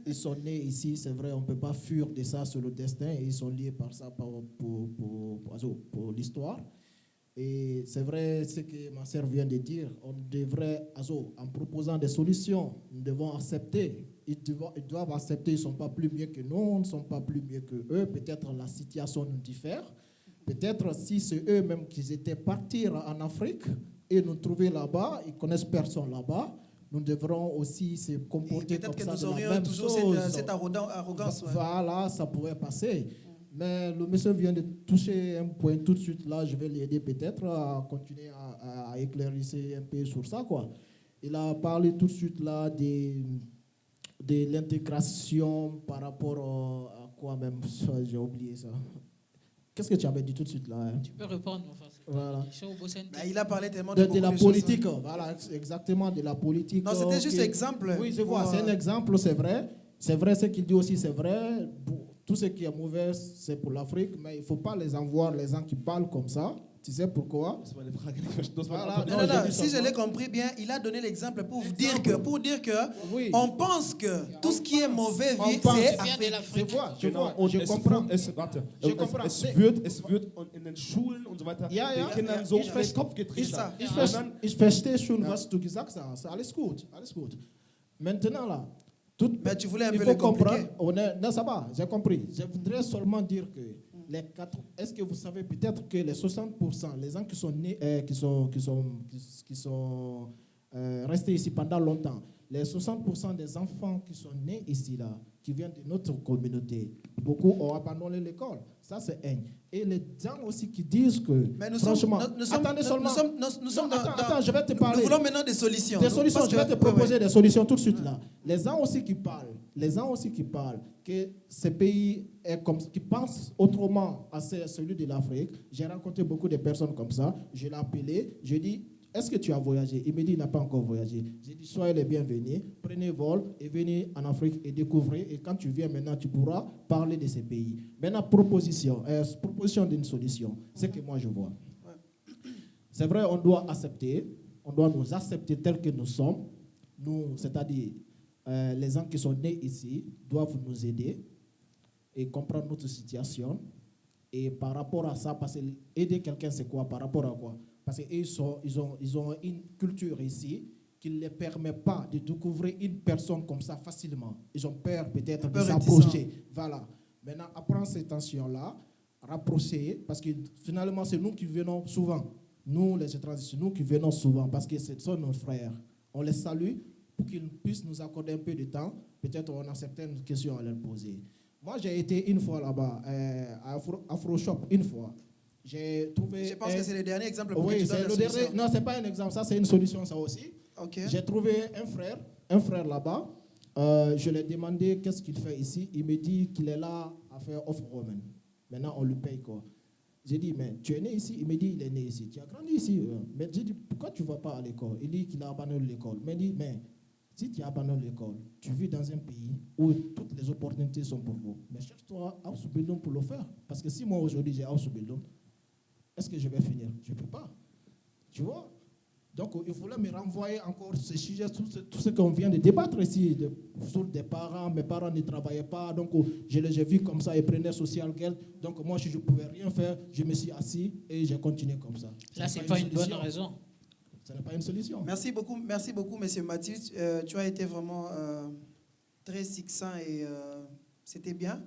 Ils sont nés ici, c'est vrai, on ne peut pas fuir de ça sur le destin, et ils sont liés par ça pour l'histoire. Et c'est vrai ce que ma sœur vient de dire, on devrait, en proposant des solutions, nous devons accepter. Ils doivent accepter, ils ne sont pas plus mieux que nous, on ne sont pas plus mieux que eux. Peut-être la situation nous diffère. Peut-être si c'est eux-mêmes qui étaient partir en Afrique et nous trouver là-bas, ils ne connaissent personne là-bas, nous devrons aussi se comporter comme ça. Peut-être que nous de la aurions même toujours chose. cette arrogance. Ouais. Voilà, ça pourrait passer. Mais le monsieur vient de toucher un point tout de suite. Là, je vais l'aider peut-être à continuer à éclaircir un peu sur ça, quoi. Il a parlé tout de suite là de l'intégration par rapport à quoi même. J'ai oublié ça. Qu'est-ce que tu avais dit tout de suite là, hein? Tu peux répondre, mon frère. Voilà. Il a parlé tellement de beaucoup la de politique, choses, hein. Voilà, exactement, de la politique. Non, c'était juste exemple. Oui, je vois, c'est un exemple, c'est vrai. C'est vrai, ce qu'il dit aussi, c'est vrai. Tout ce qui est mauvais, c'est pour l'Afrique, mais il ne faut pas les envoyer, les gens qui parlent comme ça. Tu sais pourquoi? Voilà. Non, si je l'ai compris bien, il a donné l'exemple pour dire que oui. On pense que tout ce qui est mauvais c'est Afrique. Je comprends. Es wird in den Schulen und so weiter den Kindern so auf den Kopf getrichtert. Ich verstehe schon, was du gesagt hast. Alles gut, alles gut. Maintenant là, mais tu voulais un il peu faut le comprendre. compliquer. Non, ça va, j'ai compris. Je voudrais seulement dire que est-ce que vous savez peut-être que les 60%, les gens qui sont nés, qui sont restés ici pendant longtemps, les 60% des enfants qui sont nés ici là, qui viennent de notre communauté, beaucoup ont abandonné l'école. Ça c'est un. Et les gens aussi qui disent que, mais nous franchement, sommes attends, je vais te parler. Nous voulons maintenant des solutions. Des solutions, je vais te proposer des solutions tout de suite là. Les gens aussi qui parlent que ce pays est comme, qui pensent autrement à celui de l'Afrique. J'ai rencontré beaucoup de personnes comme ça. Je l'ai appelé, je dis, est-ce que tu as voyagé? Il me dit, il n'a pas encore voyagé. J'ai dit, soyez les bienvenus, prenez vol et venez en Afrique et découvrez. Et quand tu viens maintenant, tu pourras parler de ces pays. Maintenant, proposition d'une solution, c'est que moi je vois. C'est vrai, on doit nous accepter tels que nous sommes. Nous, c'est-à-dire, les gens qui sont nés ici doivent nous aider et comprendre notre situation. Et par rapport à ça, parce que aider quelqu'un, c'est quoi? Par rapport à quoi? Parce qu'ils ont une culture ici qui ne les permet pas de découvrir une personne comme ça facilement. Ils ont peur peut-être de s'approcher. Voilà. Maintenant, apprendre ces tensions-là, rapprocher, parce que finalement, c'est nous qui venons souvent. Nous, les étrangers, c'est nous qui venons souvent, parce que ce sont nos frères. On les salue pour qu'ils puissent nous accorder un peu de temps. Peut-être on a certaines questions à leur poser. Moi, j'ai été une fois là-bas, à AfroShop, une fois. J'ai trouvé. Je pense que c'est le dernier exemple. Oui, c'est le dernier. Non, c'est pas un exemple. Ça, c'est une solution, ça aussi. Okay. J'ai trouvé un frère là-bas. Je lui ai demandé qu'est-ce qu'il fait ici. Il me dit qu'il est là à faire off roman. Maintenant, on lui paye quoi? J'ai dit, mais tu es né ici? Il me dit, il est né ici. Tu as grandi ici? Mais j'ai dit, pourquoi tu ne vas pas à l'école? Il dit qu'il a abandonné l'école. Il me dit, mais si tu abandonnes l'école, tu vis dans un pays où toutes les opportunités sont pour vous. Mais cherche-toi Ausbildung pour le faire. Parce que si moi aujourd'hui j'ai Ausbildung, est-ce que je vais finir? Je ne peux pas. Tu vois? Donc, il fallait me renvoyer encore ce sujet, tout ce qu'on vient de débattre ici, sur des parents. Mes parents ne travaillaient pas, donc je les ai vus comme ça, ils prenaient social guide. Donc, moi, je ne pouvais rien faire. Je me suis assis et j'ai continué comme ça. Là, ce n'est pas une bonne raison. Ce n'est pas une solution. Merci beaucoup, M. Mathieu. Tu as été vraiment très succinct et c'était bien.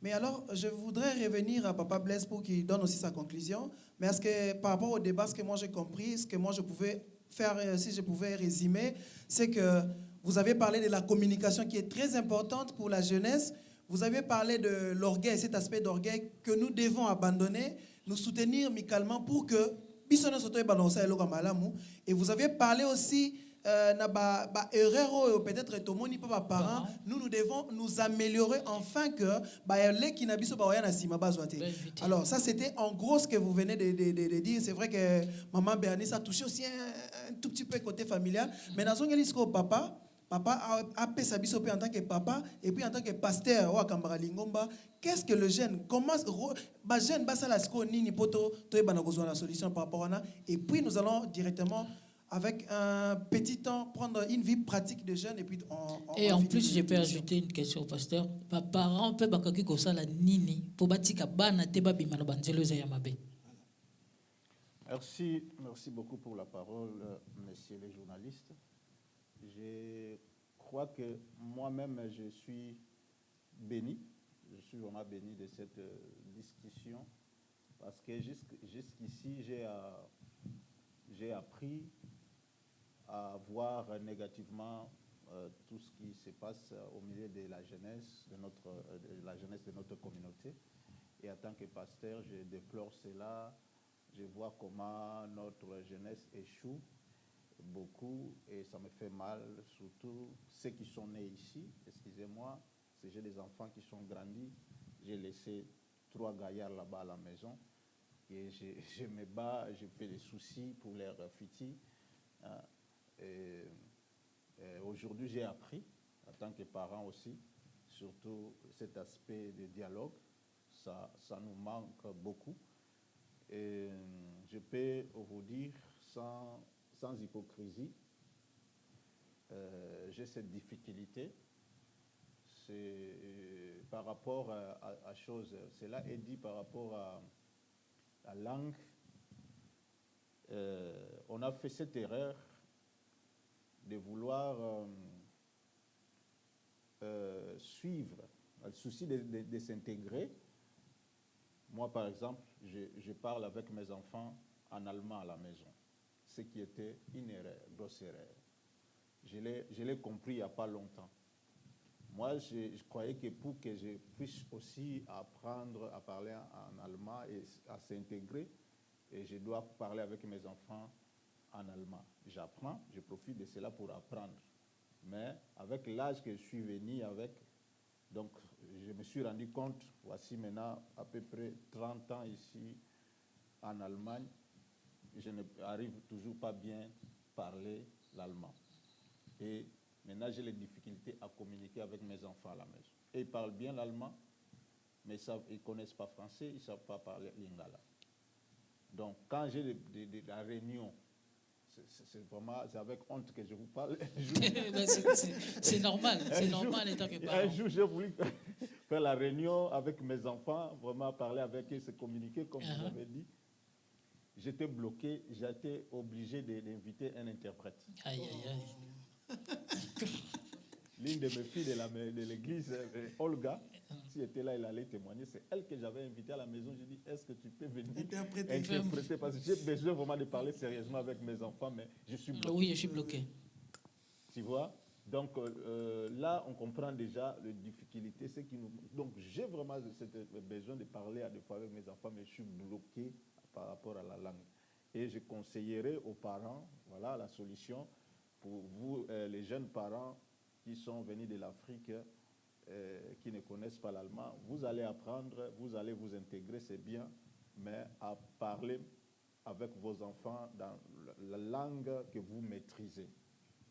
Mais alors, je voudrais revenir à Papa Blaise pour qu'il donne aussi sa conclusion. Mais est-ce que par rapport au débat, ce que moi j'ai compris, ce que moi je pouvais faire, si je pouvais résumer, c'est que vous avez parlé de la communication qui est très importante pour la jeunesse. Vous avez parlé de l'orgueil, cet aspect d'orgueil que nous devons abandonner, nous soutenir amicalement pour que... Et vous avez parlé aussi peut-être parents, nous devons nous améliorer afin que alors ça c'était en gros ce que vous venez de dire. C'est vrai que maman Bernice a touché aussi un tout petit peu côté familial, mais dans son papa Papa a pesa biso pe en tant que papa et puis en tant que pasteur wa kambara lingomba. Qu'est-ce que le jeune comment ba jeune ba sala sko nini poto to e bana kozwa la solution par rapport à ça et puis nous allons directement avec un petit temps prendre une vie pratique de jeune et puis et en plus je peux ajouter une question au pasteur. Ba parents peut bakaki ko sala nini po batika bana te ba bimana banzelo za yamabe. Merci beaucoup pour la parole, messieurs les journalistes. Je crois que moi-même, je suis béni. Je suis vraiment béni de cette discussion parce que jusqu'ici, j'ai appris à voir négativement tout ce qui se passe au milieu de la jeunesse de notre communauté. Et en tant que pasteur, je déplore cela. Je vois comment notre jeunesse échoue beaucoup et ça me fait mal, surtout ceux qui sont nés ici. Excusez-moi, j'ai des enfants qui sont grandis. J'ai laissé 3 gaillards là-bas à la maison et je me bats, je fais des soucis pour leurs futurs. Aujourd'hui, j'ai appris, en tant que parent aussi, surtout cet aspect de dialogue. Ça nous manque beaucoup. Et je peux vous dire sans hypocrisie, j'ai cette difficulté. C'est par rapport à choses, cela est dit par rapport à la langue. On a fait cette erreur de vouloir suivre le souci de s'intégrer. Moi, par exemple, je parle avec mes enfants en allemand à la maison, ce qui était une erreur, grosse erreur. Je l'ai compris il n'y a pas longtemps. Moi, je croyais que pour que je puisse aussi apprendre à parler en allemand et à s'intégrer, et je dois parler avec mes enfants en allemand. J'apprends, je profite de cela pour apprendre. Mais avec l'âge que je suis venu avec, donc je me suis rendu compte, voici maintenant à peu près 30 ans ici en Allemagne, je n'arrive toujours pas bien parler l'allemand. Et maintenant j'ai les difficultés à communiquer avec mes enfants à la maison. Et ils parlent bien l'allemand, mais ils ne connaissent pas français, ils ne savent pas parler lingala. Donc quand j'ai la réunion, c'est avec honte que je vous parle. C'est normal, étant que parent. Un jour, j'ai voulu faire la réunion avec mes enfants, vraiment parler avec eux, se communiquer, comme vous avez dit. J'étais bloqué, j'étais obligé d'inviter un interprète. Aïe, aïe, aïe. L'une de mes filles de l'église, Olga, si elle était là, elle allait témoigner. C'est elle que j'avais invitée à la maison. J'ai dit, est-ce que tu peux venir interpréter? Parce que j'ai besoin vraiment de parler sérieusement avec mes enfants, mais je suis bloqué. Oui, je suis bloqué. Tu vois? Donc là, on comprend déjà les difficultés. Donc j'ai vraiment besoin de parler à des fois avec mes enfants, mais je suis bloqué par rapport à la langue. Et je conseillerais aux parents, voilà la solution, pour vous, les jeunes parents qui sont venus de l'Afrique, qui ne connaissent pas l'allemand, vous allez apprendre, vous allez vous intégrer, c'est bien, mais à parler avec vos enfants dans la langue que vous maîtrisez.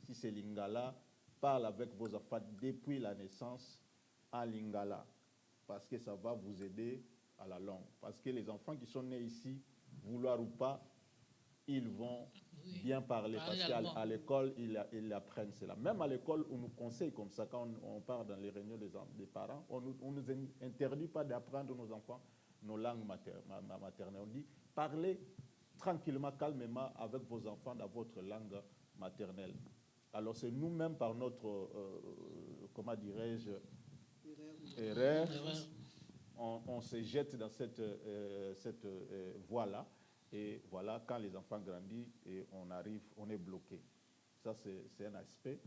Si c'est lingala, parle avec vos enfants depuis la naissance en lingala, parce que ça va vous aider à la langue. Parce que les enfants qui sont nés ici, vouloir ou pas, ils vont bien parler, parce qu'à l'école, ils apprennent cela. Même à l'école, on nous conseille comme ça, quand on part dans les réunions des parents, on ne nous interdit pas d'apprendre nos enfants nos langues maternelles. On dit, parlez tranquillement, calmement avec vos enfants dans votre langue maternelle. Alors c'est nous-mêmes, par notre, comment dirais-je, erreur, on se jette dans cette voie-là. Et voilà, quand les enfants grandissent, et on est bloqué. Ça, c'est un aspect.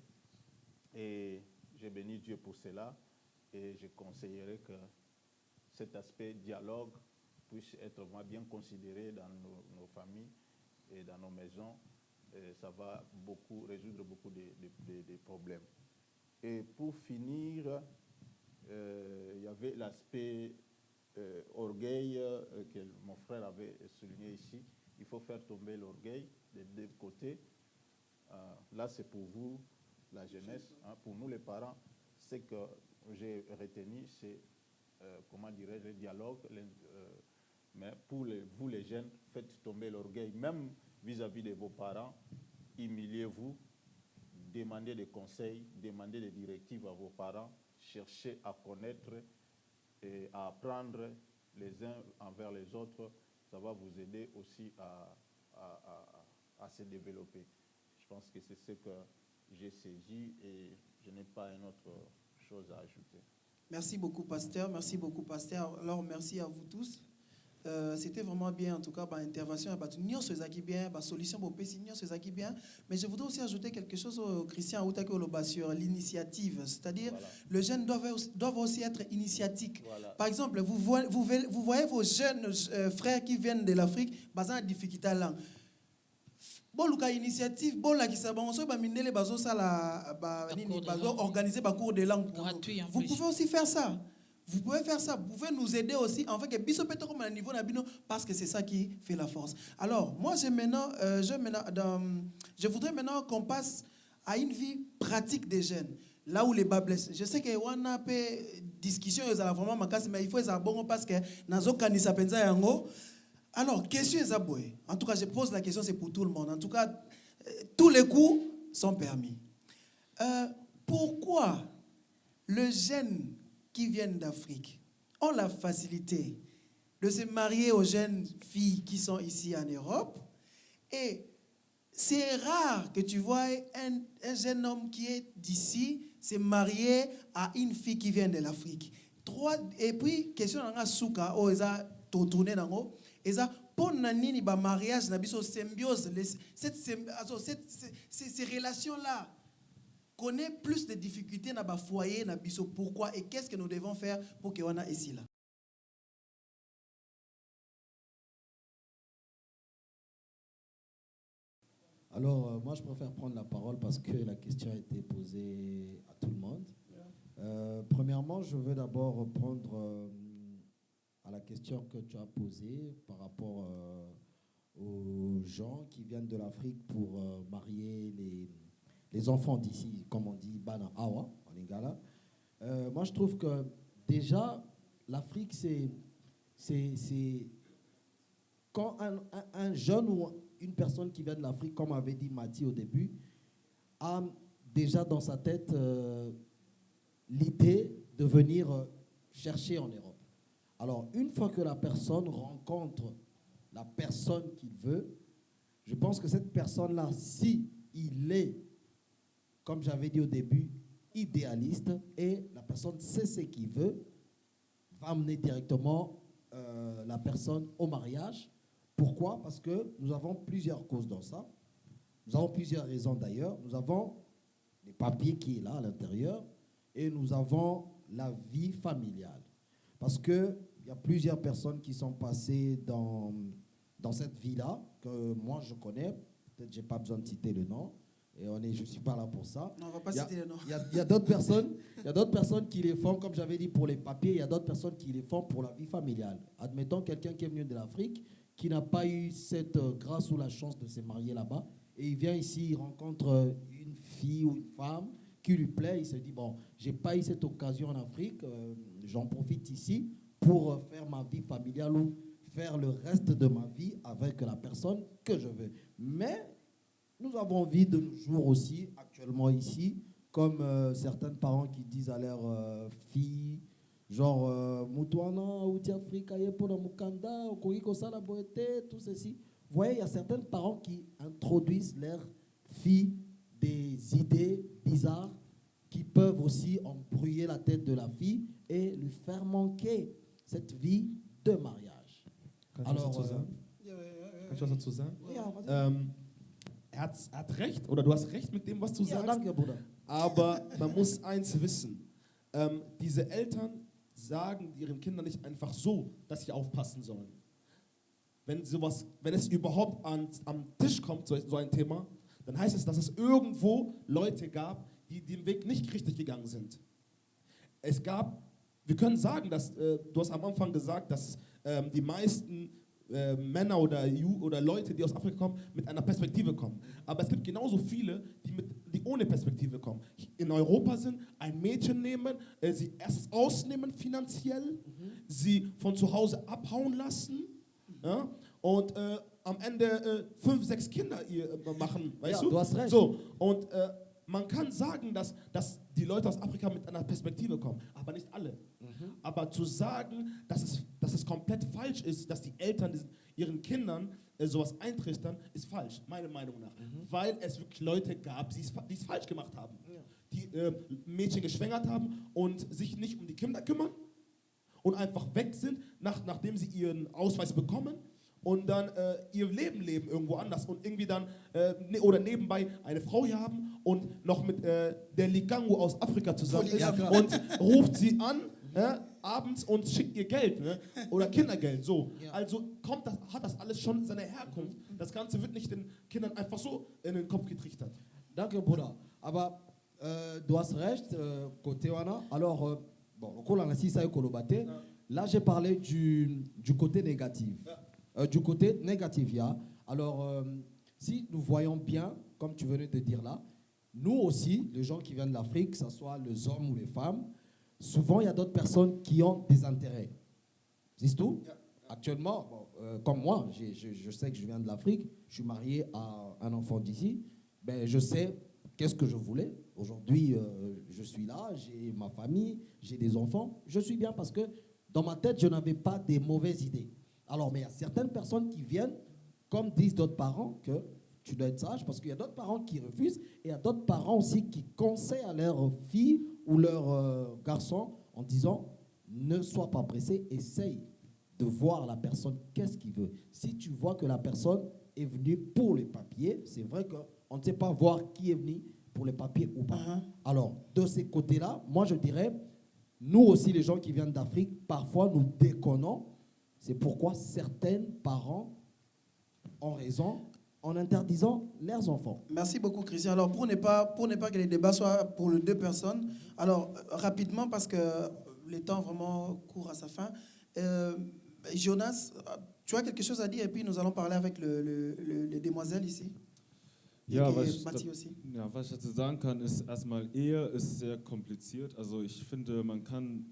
Et je bénis Dieu pour cela. Et je conseillerais que cet aspect dialogue puisse être vraiment bien considéré dans nos familles et dans nos maisons. Et ça va résoudre beaucoup de problèmes. Et pour finir, il y avait l'aspect orgueil que mon frère avait souligné ici. Il faut faire tomber l'orgueil des deux côtés. Là, c'est pour vous, la jeunesse. Hein. Pour nous les parents, ce que j'ai retenu, c'est, comment dirais-je, le dialogue. Mais pour vous les jeunes, faites tomber l'orgueil, même vis-à-vis de vos parents, humiliez-vous, demandez des conseils, demandez des directives à vos parents, cherchez à connaître et à apprendre les uns envers les autres. Ça va vous aider aussi à se développer. Je pense que c'est ce que j'ai saisi et je n'ai pas une autre chose à ajouter. Merci beaucoup, pasteur. Merci beaucoup, pasteur. Alors, merci à vous tous. C'était vraiment bien, en tout cas, intervention, bien, solution, bien. Mais je voudrais aussi ajouter quelque chose au Christian sur l'initiative. C'est-à-dire, voilà. Les jeunes doivent aussi être initiatiques. Voilà. Par exemple, vous voyez vos jeunes frères qui viennent de l'Afrique, basés en difficulté à langue. Bon, l'initiative, bon, là, qui s'est organiser des cours de langue. Vous pouvez aussi faire ça. Vous pouvez faire ça, vous pouvez nous aider aussi, en fait, que biso peut comme un niveau parce que c'est ça qui fait la force. Alors, moi, je voudrais maintenant qu'on passe à une vie pratique des jeunes, là où les bas blessent. Je sais que on a peu discussion, ils ont vraiment macasse, mais il faut les bon parce que nazo kanisa penza yango. Alors, question est aboué. En tout cas, je pose la question, c'est pour tout le monde. En tout cas, tous les coups sont permis. Pourquoi le jeune qui viennent d'Afrique ont la facilité de se marier aux jeunes filles qui sont ici en Europe. Et c'est rare que tu vois un jeune homme qui est d'ici se marier à une fille qui vient de l'Afrique. Et puis, question de souka, oh, ils ont tourné dans l'eau. Ils ont pour nani ba mariage, na biso symbiose, ces relations-là. Connaît plus de difficultés dans le foyer, dans biso. Pourquoi et qu'est-ce que nous devons faire pour qu'on ait ici là? Alors, moi, je préfère prendre la parole parce que la question a été posée à tout le monde. Premièrement, je veux d'abord répondre à la question que tu as posée par rapport aux gens qui viennent de l'Afrique pour marier les enfants d'ici, comme on dit, Bana Awa, en lingala. Moi, je trouve que déjà, l'Afrique, c'est quand un jeune ou une personne qui vient de l'Afrique, comme avait dit Mati au début, a déjà dans sa tête l'idée de venir chercher en Europe. Alors, une fois que la personne rencontre la personne qu'il veut, je pense que cette personne-là, si il est, comme j'avais dit au début, idéaliste, et la personne sait ce qu'il veut, va amener directement la personne au mariage. Pourquoi? Parce que nous avons plusieurs causes dans ça. Nous avons plusieurs raisons d'ailleurs. Nous avons les papiers qui est là à l'intérieur et nous avons la vie familiale. Parce qu'il y a plusieurs personnes qui sont passées dans cette vie-là, que moi je connais. Peut-être que je n'ai pas besoin de citer le nom. Et je ne suis pas là pour ça. Non, on ne va pas citer le nom. Il y a d'autres personnes qui les font, comme j'avais dit, pour les papiers. Il y a d'autres personnes qui les font pour la vie familiale. Admettons quelqu'un qui est venu de l'Afrique, qui n'a pas eu cette grâce ou la chance de se marier là-bas. Et il vient ici, il rencontre une fille ou une femme qui lui plaît. Il se dit, bon, je n'ai pas eu cette occasion en Afrique. J'en profite ici pour faire ma vie familiale ou faire le reste de ma vie avec la personne que je veux. Mais nous avons envie de nos jours aussi, actuellement ici, comme certains parents qui disent à leurs filles, genre, Moutouana, Outi Afrika, Yepona Mukanda, Okoiko Salaboete, tout ceci. Vous voyez, il y a certains parents qui introduisent leurs filles des idées bizarres qui peuvent aussi embrouiller la tête de la fille et lui faire manquer cette vie de mariage. Alors, kann ich was dazu sagen? Er hat recht, oder du hast recht mit dem, was du sagst. Danke, Bruder. Aber man muss eins wissen. Diese Eltern sagen ihren Kindern nicht einfach so, dass sie aufpassen sollen. Wenn es überhaupt am Tisch kommt, so ein Thema, dann heißt es, dass es irgendwo Leute gab, die den Weg nicht richtig gegangen sind. Wir können sagen, dass, du hast am Anfang gesagt, dass die meisten Männer oder Leute, die aus Afrika kommen, mit einer Perspektive kommen. Aber es gibt genauso viele, die ohne Perspektive kommen. In Europa sind, ein Mädchen nehmen, sie erst ausnehmen finanziell, sie von zu Hause abhauen lassen, ja, und am Ende 5, 6 Kinder machen, weißt Ja, du? du hast recht. So, und man kann sagen, dass die Leute aus Afrika mit einer Perspektive kommen, aber nicht alle. Aber zu sagen, dass es komplett falsch ist, dass die Eltern ihren Kindern sowas eintrichtern, ist falsch, meiner Meinung nach. Weil es wirklich Leute gab, die es falsch gemacht haben. Die Mädchen geschwängert haben und sich nicht um die Kinder kümmern und einfach weg sind, nachdem sie ihren Ausweis bekommen und dann ihr Leben leben irgendwo anders und irgendwie dann oder nebenbei eine Frau hier haben und noch mit der Likangu aus Afrika zusammen ist und ruft sie an abends und schickt ihr Geld, ne? Oder Kindergeld, so. Ja. Also hat das alles schon seine Herkunft. Das Ganze wird nicht den Kindern einfach so in den Kopf getrichtert. Danke, Bruder. Aber du hast recht, côté wana. Alors, là, j'ai parlé du côté négatif. Du côté négatif, yeah. Alors, si nous voyons bien, comme tu venais de dire là, nous aussi, les gens qui viennent d'Afrique, que ce soit les hommes ou les femmes, souvent il y a d'autres personnes qui ont des intérêts. C'est tout. Actuellement, comme moi, je sais que je viens de l'Afrique, je suis marié à un enfant d'ici, ben, je sais qu'est-ce que je voulais. Aujourd'hui, je suis là, j'ai ma famille, j'ai des enfants. Je suis bien parce que dans ma tête, je n'avais pas des mauvaises idées. Alors, mais il y a certaines personnes qui viennent, comme disent d'autres parents, que tu dois être sage, parce qu'il y a d'autres parents qui refusent, et il y a d'autres parents aussi qui conseillent à leur fille ou leur garçon en disant, ne sois pas pressé, essaye de voir la personne, qu'est-ce qu'il veut. Si tu vois que la personne est venue pour les papiers, c'est vrai qu'on ne sait pas voir qui est venu pour les papiers ou pas. Alors, de ces côtés-là, moi je dirais, nous aussi les gens qui viennent d'Afrique, parfois nous déconnons. C'est pourquoi certains parents ont raison en interdisant leurs enfants. Merci beaucoup, Christian. Alors, pour ne pas que les débats soient pour les deux personnes, alors rapidement, parce que le temps vraiment court à sa fin, Jonas, tu as quelque chose à dire et puis nous allons parler avec les demoiselles ici. Ja, Et was Mathieu aussi. ich dazu sagen kann, ist erstmal, Ehe ist sehr kompliziert. Also ich finde, man kann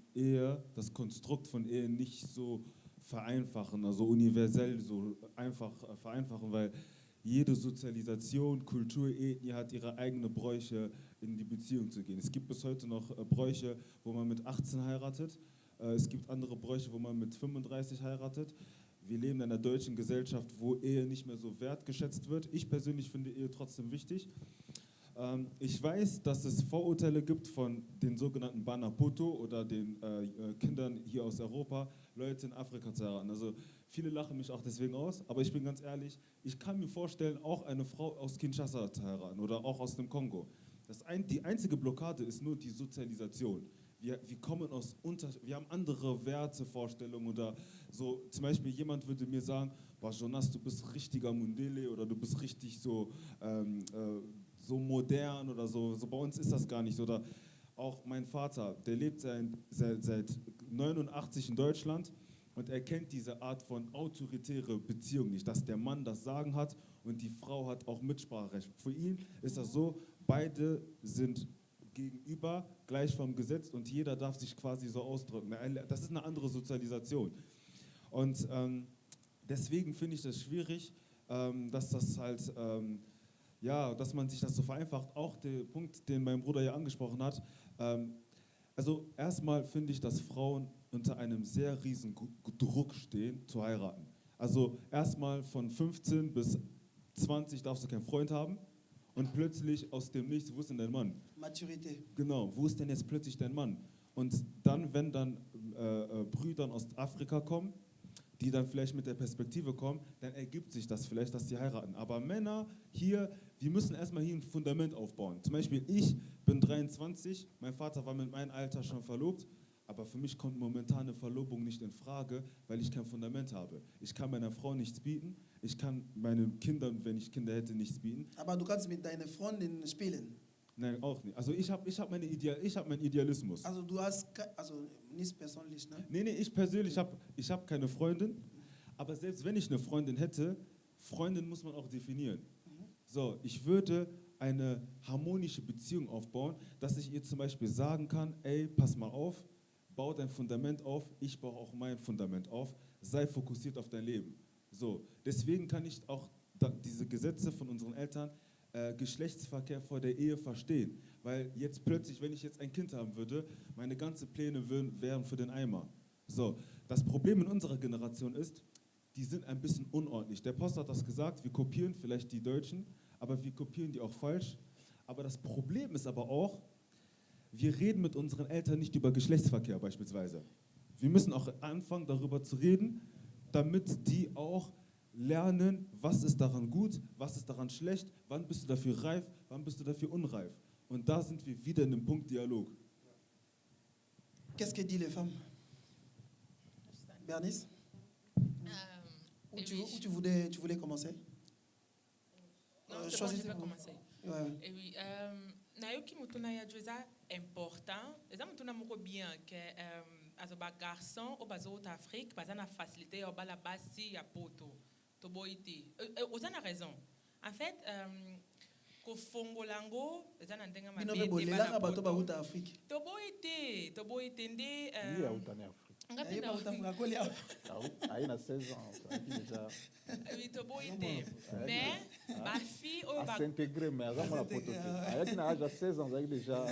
das Konstrukt von Ehe nicht so vereinfachen, also universell so einfach vereinfachen, weil jede Sozialisation, Kultur, Ethnie hat ihre eigenen Bräuche, in die Beziehung zu gehen. Es gibt bis heute noch Bräuche, wo man mit 18 heiratet. Es gibt andere Bräuche, wo man mit 35 heiratet. Wir leben in einer deutschen Gesellschaft, wo Ehe nicht mehr so wertgeschätzt wird. Ich persönlich finde Ehe trotzdem wichtig. Ich weiß, dass es Vorurteile gibt von den sogenannten Banapoto oder den Kindern hier aus Europa, Leute in Afrika zu heiraten. Also viele lachen mich auch deswegen aus, aber ich bin ganz ehrlich, ich kann mir vorstellen, auch eine Frau aus Kinshasa zu heiraten oder auch aus dem Kongo. Die einzige Blockade ist nur die Sozialisation. Wir haben andere Werte, Vorstellungen oder so. Zum Beispiel jemand würde mir sagen, boah, Jonas, du bist richtiger Mundele oder du bist richtig so modern oder so. So bei uns ist das gar nicht so. Oder auch mein Vater, der lebt seit 89 in Deutschland und er kennt diese Art von autoritäre Beziehung nicht, dass der Mann das Sagen hat und die Frau hat auch Mitspracherecht. Für ihn ist das so, beide sind gegenüber, gleich vom Gesetz und jeder darf sich quasi so ausdrücken. Das ist eine andere Sozialisation. Und deswegen finde ich das schwierig, dass das halt, dass man sich das so vereinfacht. Auch der Punkt, den mein Bruder ja angesprochen hat. Also erstmal finde ich, dass Frauen unter einem sehr riesen Druck stehen, zu heiraten. Also erstmal von 15 bis 20 darfst du keinen Freund haben. Und plötzlich aus dem Nichts, wo ist denn dein Mann? Maturité. Genau, wo ist denn jetzt plötzlich dein Mann? Und dann, wenn dann Brüder aus Afrika kommen, die dann vielleicht mit der Perspektive kommen, dann ergibt sich das vielleicht, dass sie heiraten. Aber Männer hier, wir müssen erstmal hier ein Fundament aufbauen. Zum Beispiel, ich bin 23, mein Vater war mit meinem Alter schon verlobt, aber für mich kommt momentan eine Verlobung nicht in Frage, weil ich kein Fundament habe. Ich kann meiner Frau nichts bieten, ich kann meinen Kindern, wenn ich Kinder hätte, nichts bieten. Aber du kannst mit deiner Freundin spielen. Nein, auch nicht. Also ich hab meinen Idealismus. Also du hast, also nicht persönlich, ne? Nee, ich persönlich, ich hab keine Freundin, Aber selbst wenn ich eine Freundin hätte, Freundin muss man auch definieren. So, ich würde eine harmonische Beziehung aufbauen, dass ich ihr zum Beispiel sagen kann, ey, pass mal auf, bau dein Fundament auf, ich baue auch mein Fundament auf, sei fokussiert auf dein Leben. So, deswegen kann ich auch diese Gesetze von unseren Eltern, Geschlechtsverkehr vor der Ehe verstehen. Weil jetzt plötzlich, wenn ich jetzt ein Kind haben würde, meine ganzen Pläne wären für den Eimer. So, das Problem in unserer Generation ist, die sind ein bisschen unordentlich. Der Post hat das gesagt, wir kopieren vielleicht die Deutschen, aber wir kopieren die auch falsch. Aber das Problem ist aber auch, wir reden mit unseren Eltern nicht über Geschlechtsverkehr beispielsweise. Wir müssen auch anfangen, darüber zu reden, damit die auch lernen, was ist daran gut, was ist daran schlecht, wann bist du dafür reif, wann bist du dafür unreif. Und da sind wir wieder in dem Punkt Dialog. Qu'est-ce que disent les femmes? Bernice? Où tu voulais commencer? Non, c'est bon, je Choisissez vais vous. commencer. Ouais. Et oui, nayoki mutuna ya joza important. Eza mutuna moko bien que azo ba garçon au bazo au Afrique, baza na facilité au bala basi ya poto. To boité. Oza na raison. En fait, ko fongolango eza na ndenga Bino mabete bebolelaka bato bauta Afrique. to boité nde Lui, à Outane Afrique. Aye bauta Afrique kolia. Ah oui, ah, il a 16 ans. Ça, il est déjà oui to boité. Mais ba fille au à ba s'intégrer, mais avant la pote. Avec une âge de 16 ans, il a déjà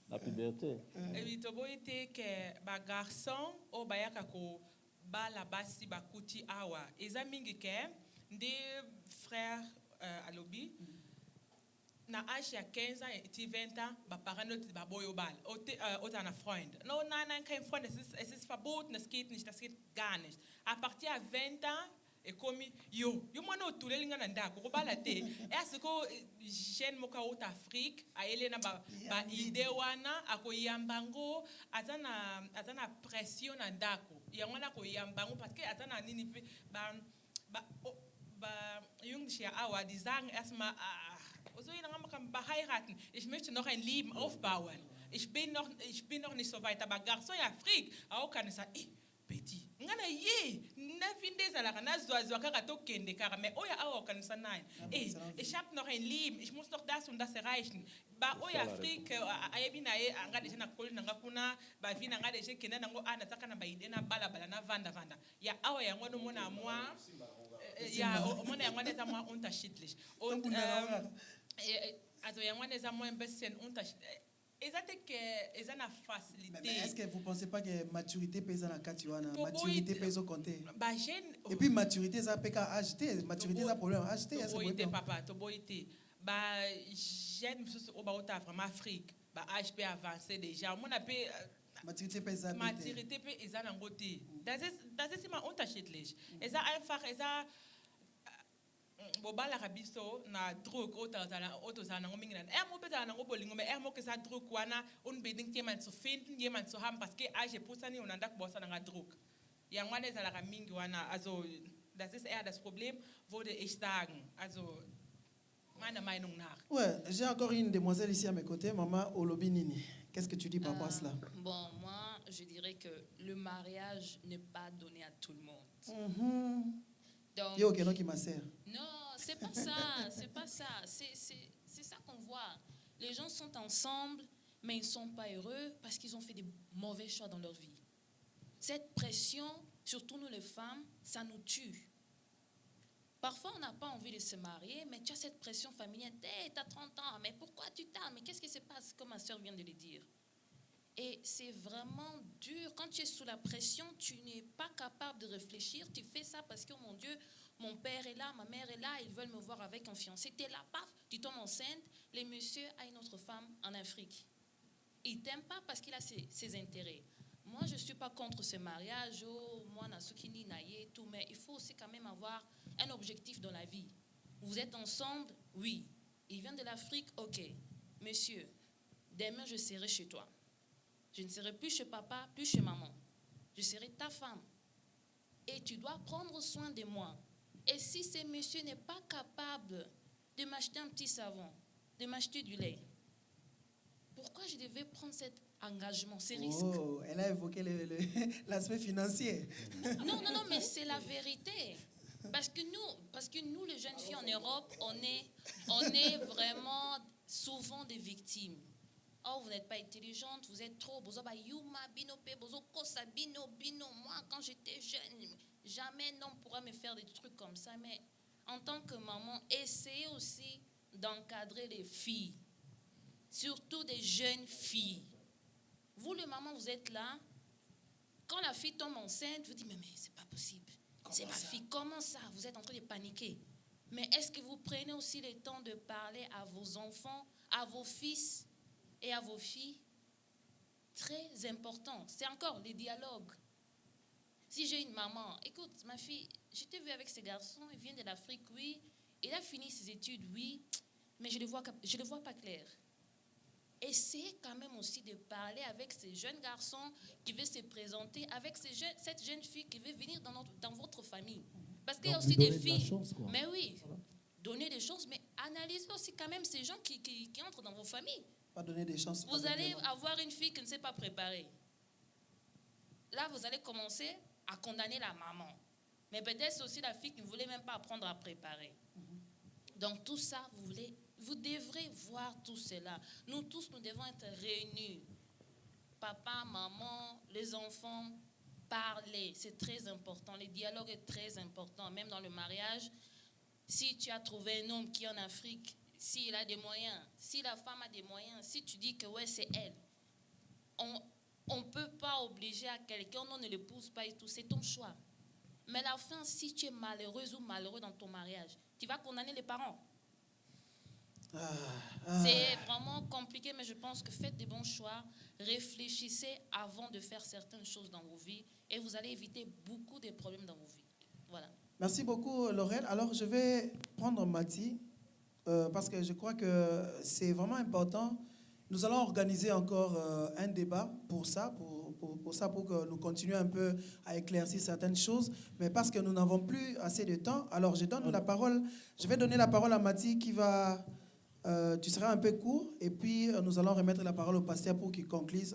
la puberté. oui to boité que ba garçon au bayaka ko bala basi bakuti awa eza mingi ke nde frère alobi na âge ya 15 ans et 20 ans ba parents not ba boyo bal ota na Freund no nein kein Freund, es ist verboten, das geht nicht, das geht gar nicht à partir à 20 ans et comme yo mwana otulelinga na ndako ko bala te est-ce que jeune moka ota Afrique a elena ba idée wana akoyambango atana pression na ndako yango na koyambango parce que atana nini pe ba Jungs ja aua, die sagen erstmal, ich möchte noch ein Leben aufbauen. Ich bin noch nicht so weit. Aber Garçon in Afrique, auch kann ich sagen, petit. Ngana ye, na finde zalaka na zwa kaka to kende kaka, mais oya awa kann ich sagen nein. Ich habe noch ein Leben, ich muss noch das und das erreichen. Ba oya Afrique, ayebi na ye anga deja na koli na kuna, ba vina anga deja kenda nango ana taka na ba idena bala na vanda. Ya awa yango no mona moi. Ja, mona yango neza moi unterschiedlich. Und also yango neza moi ein bisschen unterschiedlich. Ils ont la facilité. Mais est-ce que vous ne pensez pas que maturité pèse dans la Katiwana? Maturité pèse au compter. Et puis maturité, ça peut acheter. Maturité, ça problème acheter. Toboité, papa, toboité. Jeune, au Baota, vraiment Afrique. HP avancé déjà. Mon appel. Maturité pèse dans Maturité pèse dans côté. Das ist immer unterschiedlich. Es ist einfach, es ist bobala rabiso na druk otozana ngomingi na mo beta na ngobolingo me mo ke sa druk wana unbedingt jemand zu finden, jemand zu haben, parce que age pusani unanda kubosa na druk ya ngwane ezala mingi wana, also das ist eher das Problem, würde ich sagen, also meiner Meinung nach. Ouais, j'ai encore une demoiselle ici à mes côtés, maman Olobinini. Qu'est-ce que tu dis par rapport à cela? Bon, moi, je dirais que le mariage n'est pas donné à tout le monde. Donc, Yo, quelqu'un qui m'a serre. non, c'est pas ça, c'est pas ça. C'est ça qu'on voit. Les gens sont ensemble, mais ils ne sont pas heureux parce qu'ils ont fait des mauvais choix dans leur vie. Cette pression, surtout nous les femmes, ça nous tue. Parfois, on n'a pas envie de se marier, mais tu as cette pression familiale. Hey, tu as 30 ans, mais pourquoi tu t'as? Mais qu'est-ce qui se passe? Comme ma soeur vient de le dire. Et c'est vraiment dur. Quand tu es sous la pression, tu n'es pas capable de réfléchir. Tu fais ça parce que, oh mon Dieu, mon père est là, ma mère est là, ils veulent me voir avec un fiancé. Tu es là, paf, tu tombes enceinte. Le monsieur a une autre femme en Afrique. Il ne t'aime pas parce qu'il a ses intérêts. Moi, je ne suis pas contre ce mariage, moi, Nasukini, Naye, tout, mais il faut aussi quand même avoir un objectif dans la vie. Vous êtes ensemble? Oui. Il vient de l'Afrique? Ok. Monsieur, demain, je serai chez toi. Je ne serai plus chez papa, plus chez maman. Je serai ta femme. Et tu dois prendre soin de moi. Et si ce monsieur n'est pas capable de m'acheter un petit savon, de m'acheter du lait, pourquoi je devais prendre cette engagement, c'est risque. Oh, elle a évoqué l'aspect financier. Non, mais c'est la vérité. Parce que nous, les jeunes filles en Europe, on est vraiment souvent des victimes. Oh, vous n'êtes pas intelligente, vous êtes trop. Moi, quand j'étais jeune, jamais un homme pourra me faire des trucs comme ça. Mais en tant que maman, essayez aussi d'encadrer les filles, surtout des jeunes filles. Vous, les mamans, vous êtes là. Quand la fille tombe enceinte, vous dites, mais c'est pas possible. C'est ma fille, comment ça? Vous êtes en train de paniquer. Mais est-ce que vous prenez aussi le temps de parler à vos enfants, à vos fils et à vos filles? Très important. C'est encore les dialogues. Si j'ai une maman, écoute, ma fille, je t'ai vu avec ce garçon, il vient de l'Afrique, oui. Il a fini ses études, oui. Mais je ne le vois pas clair. Essayez quand même aussi de parler avec ces jeunes garçons qui veulent se présenter, avec cette jeune fille qui veut venir dans votre famille. Parce qu'il y a aussi des filles. Chance, mais oui, donner des chances, mais analysez aussi quand même ces gens qui entrent dans vos familles. Pas donner des chances. Vous allez avoir une fille qui ne s'est pas préparée. Là, vous allez commencer à condamner la maman. Mais peut-être c'est aussi la fille qui ne voulait même pas apprendre à préparer. Donc tout ça, vous devrez voir tout cela. Nous tous, nous devons être réunis. Papa, maman, les enfants, parler, c'est très important. Le dialogue est très important, même dans le mariage. Si tu as trouvé un homme qui est en Afrique, s'il a des moyens, si la femme a des moyens, si tu dis que ouais, c'est elle, on ne peut pas obliger à quelqu'un, on ne l'épouse pas et tout, c'est ton choix. Mais à la fin, si tu es malheureuse ou malheureux dans ton mariage, tu vas condamner les parents. C'est vraiment compliqué, mais je pense que faites des bons choix, réfléchissez avant de faire certaines choses dans vos vies et vous allez éviter beaucoup de problèmes dans vos vies. Voilà. Merci beaucoup, Laurel. Alors, je vais prendre Mati parce que je crois que c'est vraiment important. Nous allons organiser encore un débat pour que nous continuions un peu à éclaircir certaines choses, mais parce que nous n'avons plus assez de temps, alors je vais donner la parole à Mati qui va... tu seras un peu court et puis nous allons remettre la parole au pasteur pour qu'il conclue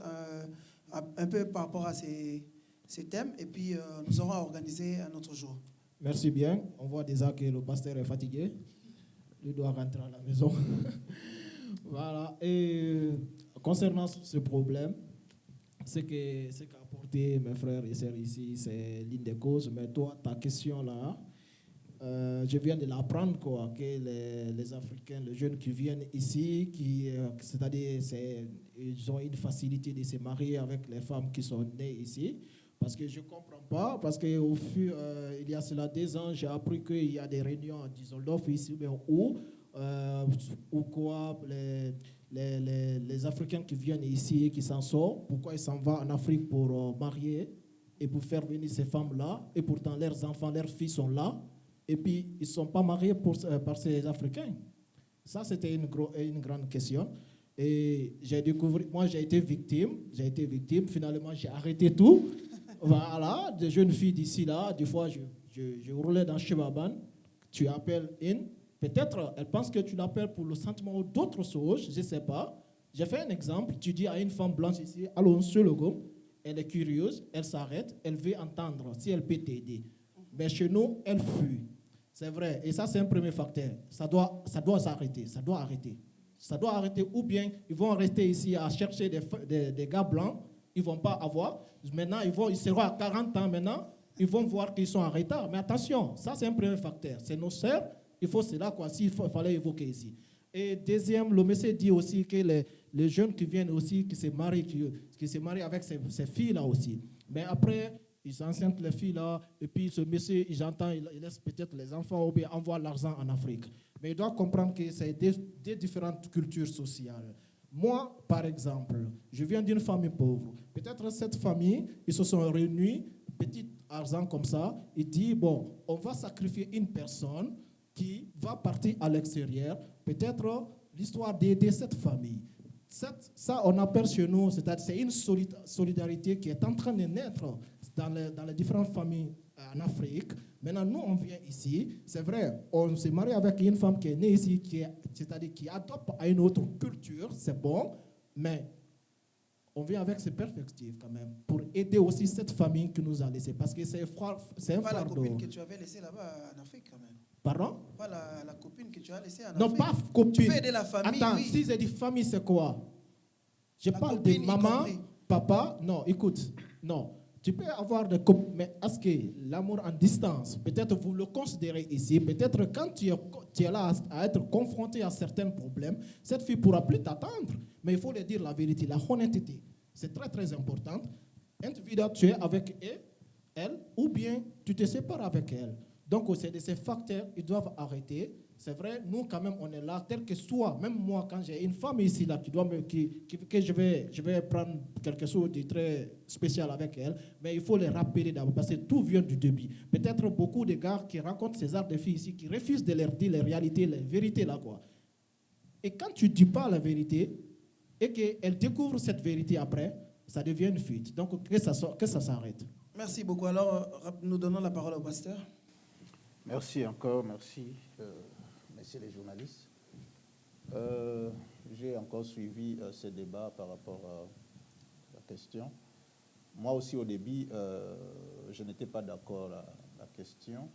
un peu par rapport à ces thèmes et puis nous aurons organisé un autre jour. Merci bien. On voit déjà que le pasteur est fatigué. Il doit rentrer à la maison. Voilà. Et concernant ce problème, ce qu'a apporté mes frères et sœurs ici, c'est l'une des causes. Mais toi, ta question là, je viens de l'apprendre quoi, que les Africains, les jeunes qui viennent ici, c'est-à-dire ils ont une facilité de se marier avec les femmes qui sont nées ici. Parce que je ne comprends pas, parce qu'il y a cela 2 ans, j'ai appris qu'il y a des réunions à Düsseldorf ici, où quoi, les Africains qui viennent ici et qui s'en sortent, pourquoi ils s'en vont en Afrique pour marier et pour faire venir ces femmes-là, et pourtant leurs enfants, leurs filles sont là, et puis ils ne sont pas mariés par ces Africains. Ça, c'était une grande question. Et j'ai découvert, moi j'ai été victime, finalement j'ai arrêté tout. Voilà, des jeunes filles d'ici là, des fois je roulais dans Chebaban, tu appelles une, peut-être elle pense que tu l'appelles pour le sentiment ou d'autres choses, je ne sais pas. J'ai fait un exemple, tu dis à une femme blanche ici, allons sur le gomme, elle est curieuse, elle s'arrête, elle veut entendre si elle peut t'aider. Mais chez nous, elle fuit. C'est vrai, et ça c'est un premier facteur. Ça doit s'arrêter, ça doit arrêter. Ça doit arrêter, ou bien ils vont rester ici à chercher des gars blancs, ils ne vont pas avoir. Maintenant, ils seront à 40 ans maintenant, ils vont voir qu'ils sont en retard. Mais attention, ça c'est un premier facteur. C'est nos sœurs, il faut cela, quoi, s'il fallait évoquer ici. Et deuxième, le monsieur dit aussi que les jeunes qui viennent aussi, qui se marient avec ces filles-là aussi. Mais après, ils enceintent les filles-là, et puis ce monsieur, il laisse peut-être les enfants ou bien envoie l'argent en Afrique. Mais il doit comprendre que c'est des différentes cultures sociales. Moi, par exemple, je viens d'une famille pauvre. Peut-être cette famille, ils se sont réunis, petit argent comme ça, il dit, bon, on va sacrifier une personne qui va partir à l'extérieur, peut-être l'histoire d'aider cette famille. Ça, on appelle chez nous, c'est une solidarité qui est en train de naître dans les différentes familles en Afrique. Maintenant, nous, on vient ici, c'est vrai, on s'est marié avec une femme qui est née ici, c'est-à-dire qui adopte à une autre culture, c'est bon, mais on vient avec ses perspectives quand même, pour aider aussi cette famille qui nous a laissés, parce que c'est un Pas la fardeau. copine que tu avais laissée là-bas en Afrique quand même. Pardon? Pas la copine que tu as laissée en Non, Afrique. pas copine. Tu peux aider la famille, Attends, oui. si j'ai dit famille, c'est quoi? Je La parle de copine y maman, compris. papa. Non, écoute, non. Tu peux avoir des copines, mais est-ce que l'amour en distance, peut-être vous le considérez ici, peut-être quand tu es là à être confronté à certains problèmes, cette fille ne pourra plus t'attendre. Mais il faut lui dire la vérité, la honnêteté. C'est très, très important. Individuellement, tu es avec elle, ou bien tu te sépares avec elle. Donc, c'est de ces facteurs, ils doivent arrêter. C'est vrai, nous, quand même, on est là, tel que soit. Même moi, quand j'ai une femme ici, là, que je vais prendre quelque chose de très spécial avec elle, mais il faut les rappeler d'abord, parce que tout vient du début. Peut-être beaucoup de gars qui rencontrent ces arts de filles ici, qui refusent de leur dire les réalités, les vérités, là, quoi. Et quand tu ne dis pas la vérité, et qu'elle découvre cette vérité après, ça devient une fuite. Donc, que ça s'arrête. Merci beaucoup. Alors, nous donnons la parole au pasteur. Merci encore, merci, messieurs les journalistes. J'ai encore suivi ce débat par rapport à la question. Moi aussi, au début, je n'étais pas d'accord à la question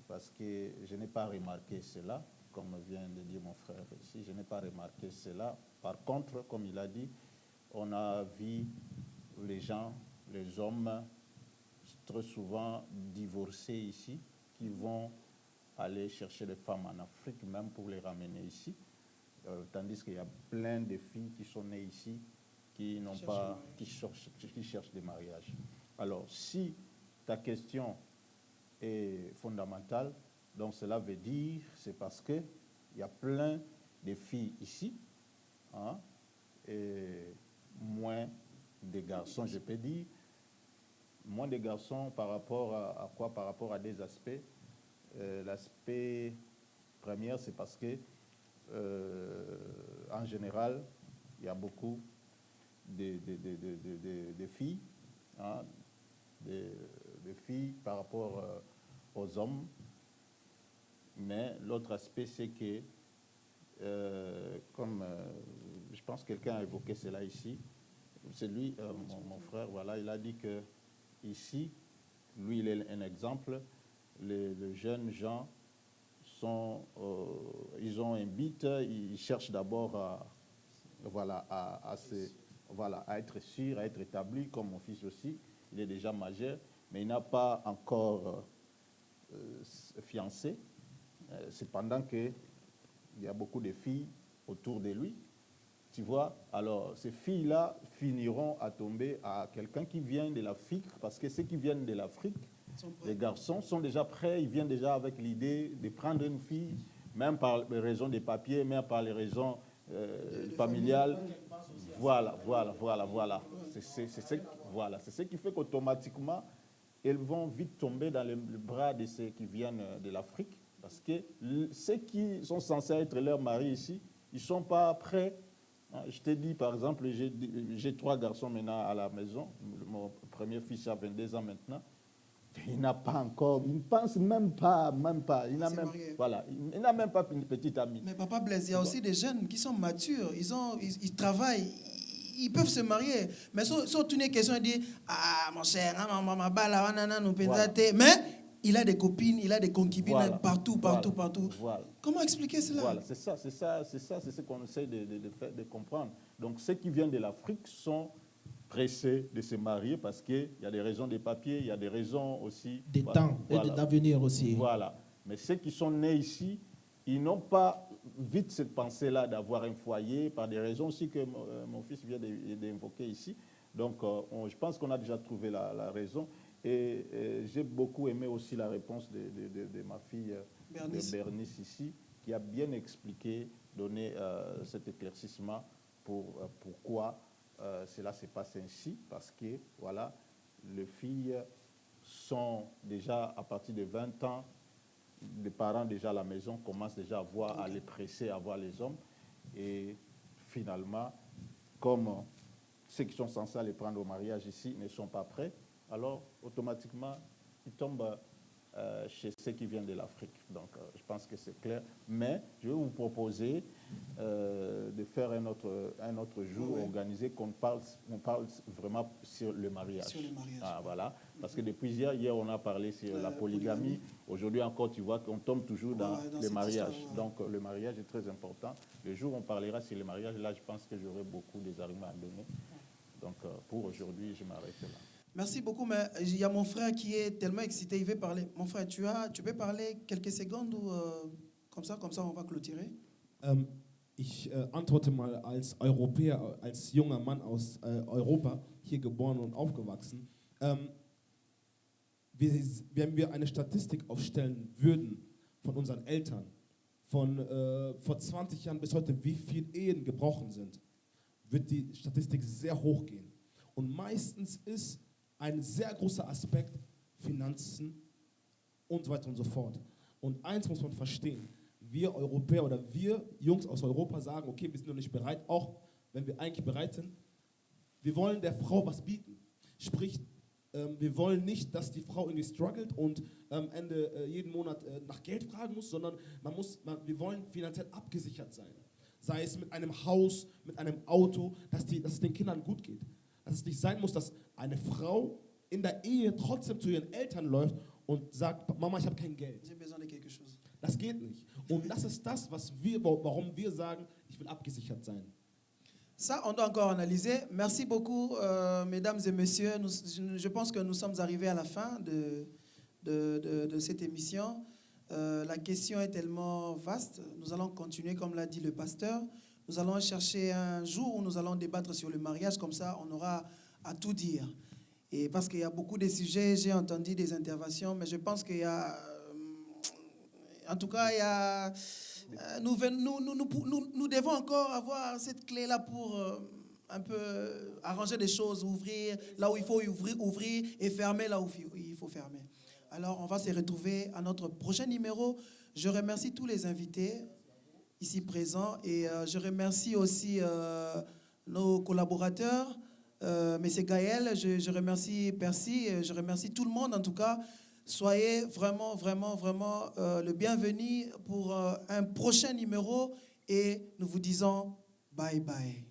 parce que je n'ai pas remarqué cela, comme vient de dire mon frère ici. Je n'ai pas remarqué cela. Par contre, comme il a dit, on a vu les gens, les hommes, très souvent divorcés ici, qui vont aller chercher des femmes en Afrique, même pour les ramener ici. Tandis qu'il y a plein de filles qui sont nées ici, qui cherchent des mariages. Alors, si ta question est fondamentale, donc cela veut dire, c'est parce qu'il y a plein de filles ici, hein, et moins de garçons, je peux dire. Moins de garçons par rapport à quoi? Par rapport à des aspects. L'aspect premier, c'est parce que, en général, il y a beaucoup de filles, hein, de filles par rapport aux hommes. Mais l'autre aspect, c'est que, comme je pense que quelqu'un a évoqué cela ici, c'est lui, mon frère, voilà, il a dit que ici, lui, il est un exemple. Les jeunes gens ils ont un but, ils cherchent d'abord à être sûrs, à être établis, comme mon fils aussi. Il est déjà majeur, mais il n'a pas encore fiancé. Cependant qu'il y a beaucoup de filles autour de lui. Tu vois, alors ces filles-là finiront à tomber à quelqu'un qui vient de l'Afrique, parce que ceux qui viennent de l'Afrique, les garçons sont déjà prêts, ils viennent déjà avec l'idée de prendre une fille, même par les raisons des papiers, même par les raisons familiales. Voilà. C'est ce qui fait qu'automatiquement, elles vont vite tomber dans le bras de ceux qui viennent de l'Afrique, parce que ceux qui sont censés être leurs maris ici, ils ne sont pas prêts. Je t'ai dit, par exemple, j'ai 3 garçons maintenant à la maison. Mon premier fils a 22 ans maintenant. Il n'a pas encore, il ne pense même pas. Il n'a même pas une petite amie. Mais Papa Blaise, il y a aussi des jeunes qui sont matures, ils travaillent, ils peuvent se marier. Mais surtout une question, il dit, ah mon cher, mais il a des copines, il a des concubines partout. Voilà. Comment expliquer cela? Voilà, c'est ce qu'on essaie de comprendre. Donc ceux qui viennent de l'Afrique sont pressés de se marier parce qu'il y a des raisons des papiers, il y a des raisons aussi... Des temps et d'avenir aussi. Voilà. Mais ceux qui sont nés ici, ils n'ont pas vite cette pensée-là d'avoir un foyer, par des raisons aussi que mon fils vient d'invoquer ici. Donc, je pense qu'on a déjà trouvé la raison. Et j'ai beaucoup aimé aussi la réponse de ma fille Bernice ici, qui a bien expliqué, donné cet éclaircissement pour pourquoi cela se passe ainsi, parce que, voilà, les filles sont déjà, à partir de 20 ans, les parents déjà à la maison commencent déjà à les presser, à voir les hommes. Et finalement, comme ceux qui sont censés les prendre au mariage ici ne sont pas prêts, alors automatiquement, ils tombent chez ceux qui viennent de l'Afrique. Donc, je pense que c'est clair. Mais je vais vous proposer de faire un autre jour organisé on parle vraiment sur le mariage. Sur le mariage. Ah, voilà. Parce que depuis hier on a parlé sur la polygamie. Aujourd'hui encore, tu vois qu'on tombe toujours dans le mariage. Donc le mariage est très important. Le jour où on parlera sur le mariage, là je pense que j'aurai beaucoup des arguments à donner. Donc pour aujourd'hui, je m'arrête là. Merci beaucoup, mais il y a mon frère qui est tellement excité, il veut parler. Mon frère, tu peux parler quelques secondes ou comme ça on va clôturer. Ich antworte mal als Europäer, als junger Mann aus Europa, hier geboren und aufgewachsen. Wenn wir eine Statistik aufstellen würden von unseren Eltern, von vor 20 Jahren bis heute, wie viele Ehen gebrochen sind, wird die Statistik sehr hoch gehen. Und meistens ist ein sehr großer Aspekt Finanzen und so weiter und so fort. Und eins muss man verstehen, wir Europäer oder wir Jungs aus Europa sagen, okay, wir sind noch nicht bereit, auch wenn wir eigentlich bereit sind, wir wollen der Frau was bieten. Sprich, wir wollen nicht, dass die Frau irgendwie struggelt und am Ende jeden Monat nach Geld fragen muss, sondern wir wollen finanziell abgesichert sein. Sei es mit einem Haus, mit einem Auto, dass es den Kindern gut geht. Dass es nicht sein muss, dass eine Frau in der Ehe trotzdem zu ihren Eltern läuft und sagt, Mama, ich habe kein Geld. Das geht nicht. Und das ist das, warum wir sagen, ich will abgesichert sein. Ça, on doit encore analyser. Merci beaucoup, mesdames et messieurs. Je pense que nous sommes arrivés à la fin de cette émission. La question est tellement vaste. Nous allons continuer, comme l'a dit le pasteur. Nous allons chercher un jour où nous allons débattre sur le mariage. Comme ça, on aura à tout dire. Et parce qu'il y a beaucoup de sujets, j'ai entendu des interventions, mais je pense qu'il y a... En tout cas, il y a... Nous devons encore avoir cette clé-là pour un peu arranger des choses, ouvrir là où il faut ouvrir et fermer là où il faut fermer. Alors, on va se retrouver à notre prochain numéro. Je remercie tous les invités ici présents et je remercie aussi nos collaborateurs, M. Gaël, je remercie Percy, je remercie tout le monde en tout cas. Soyez vraiment le bienvenu pour un prochain numéro et nous vous disons bye bye.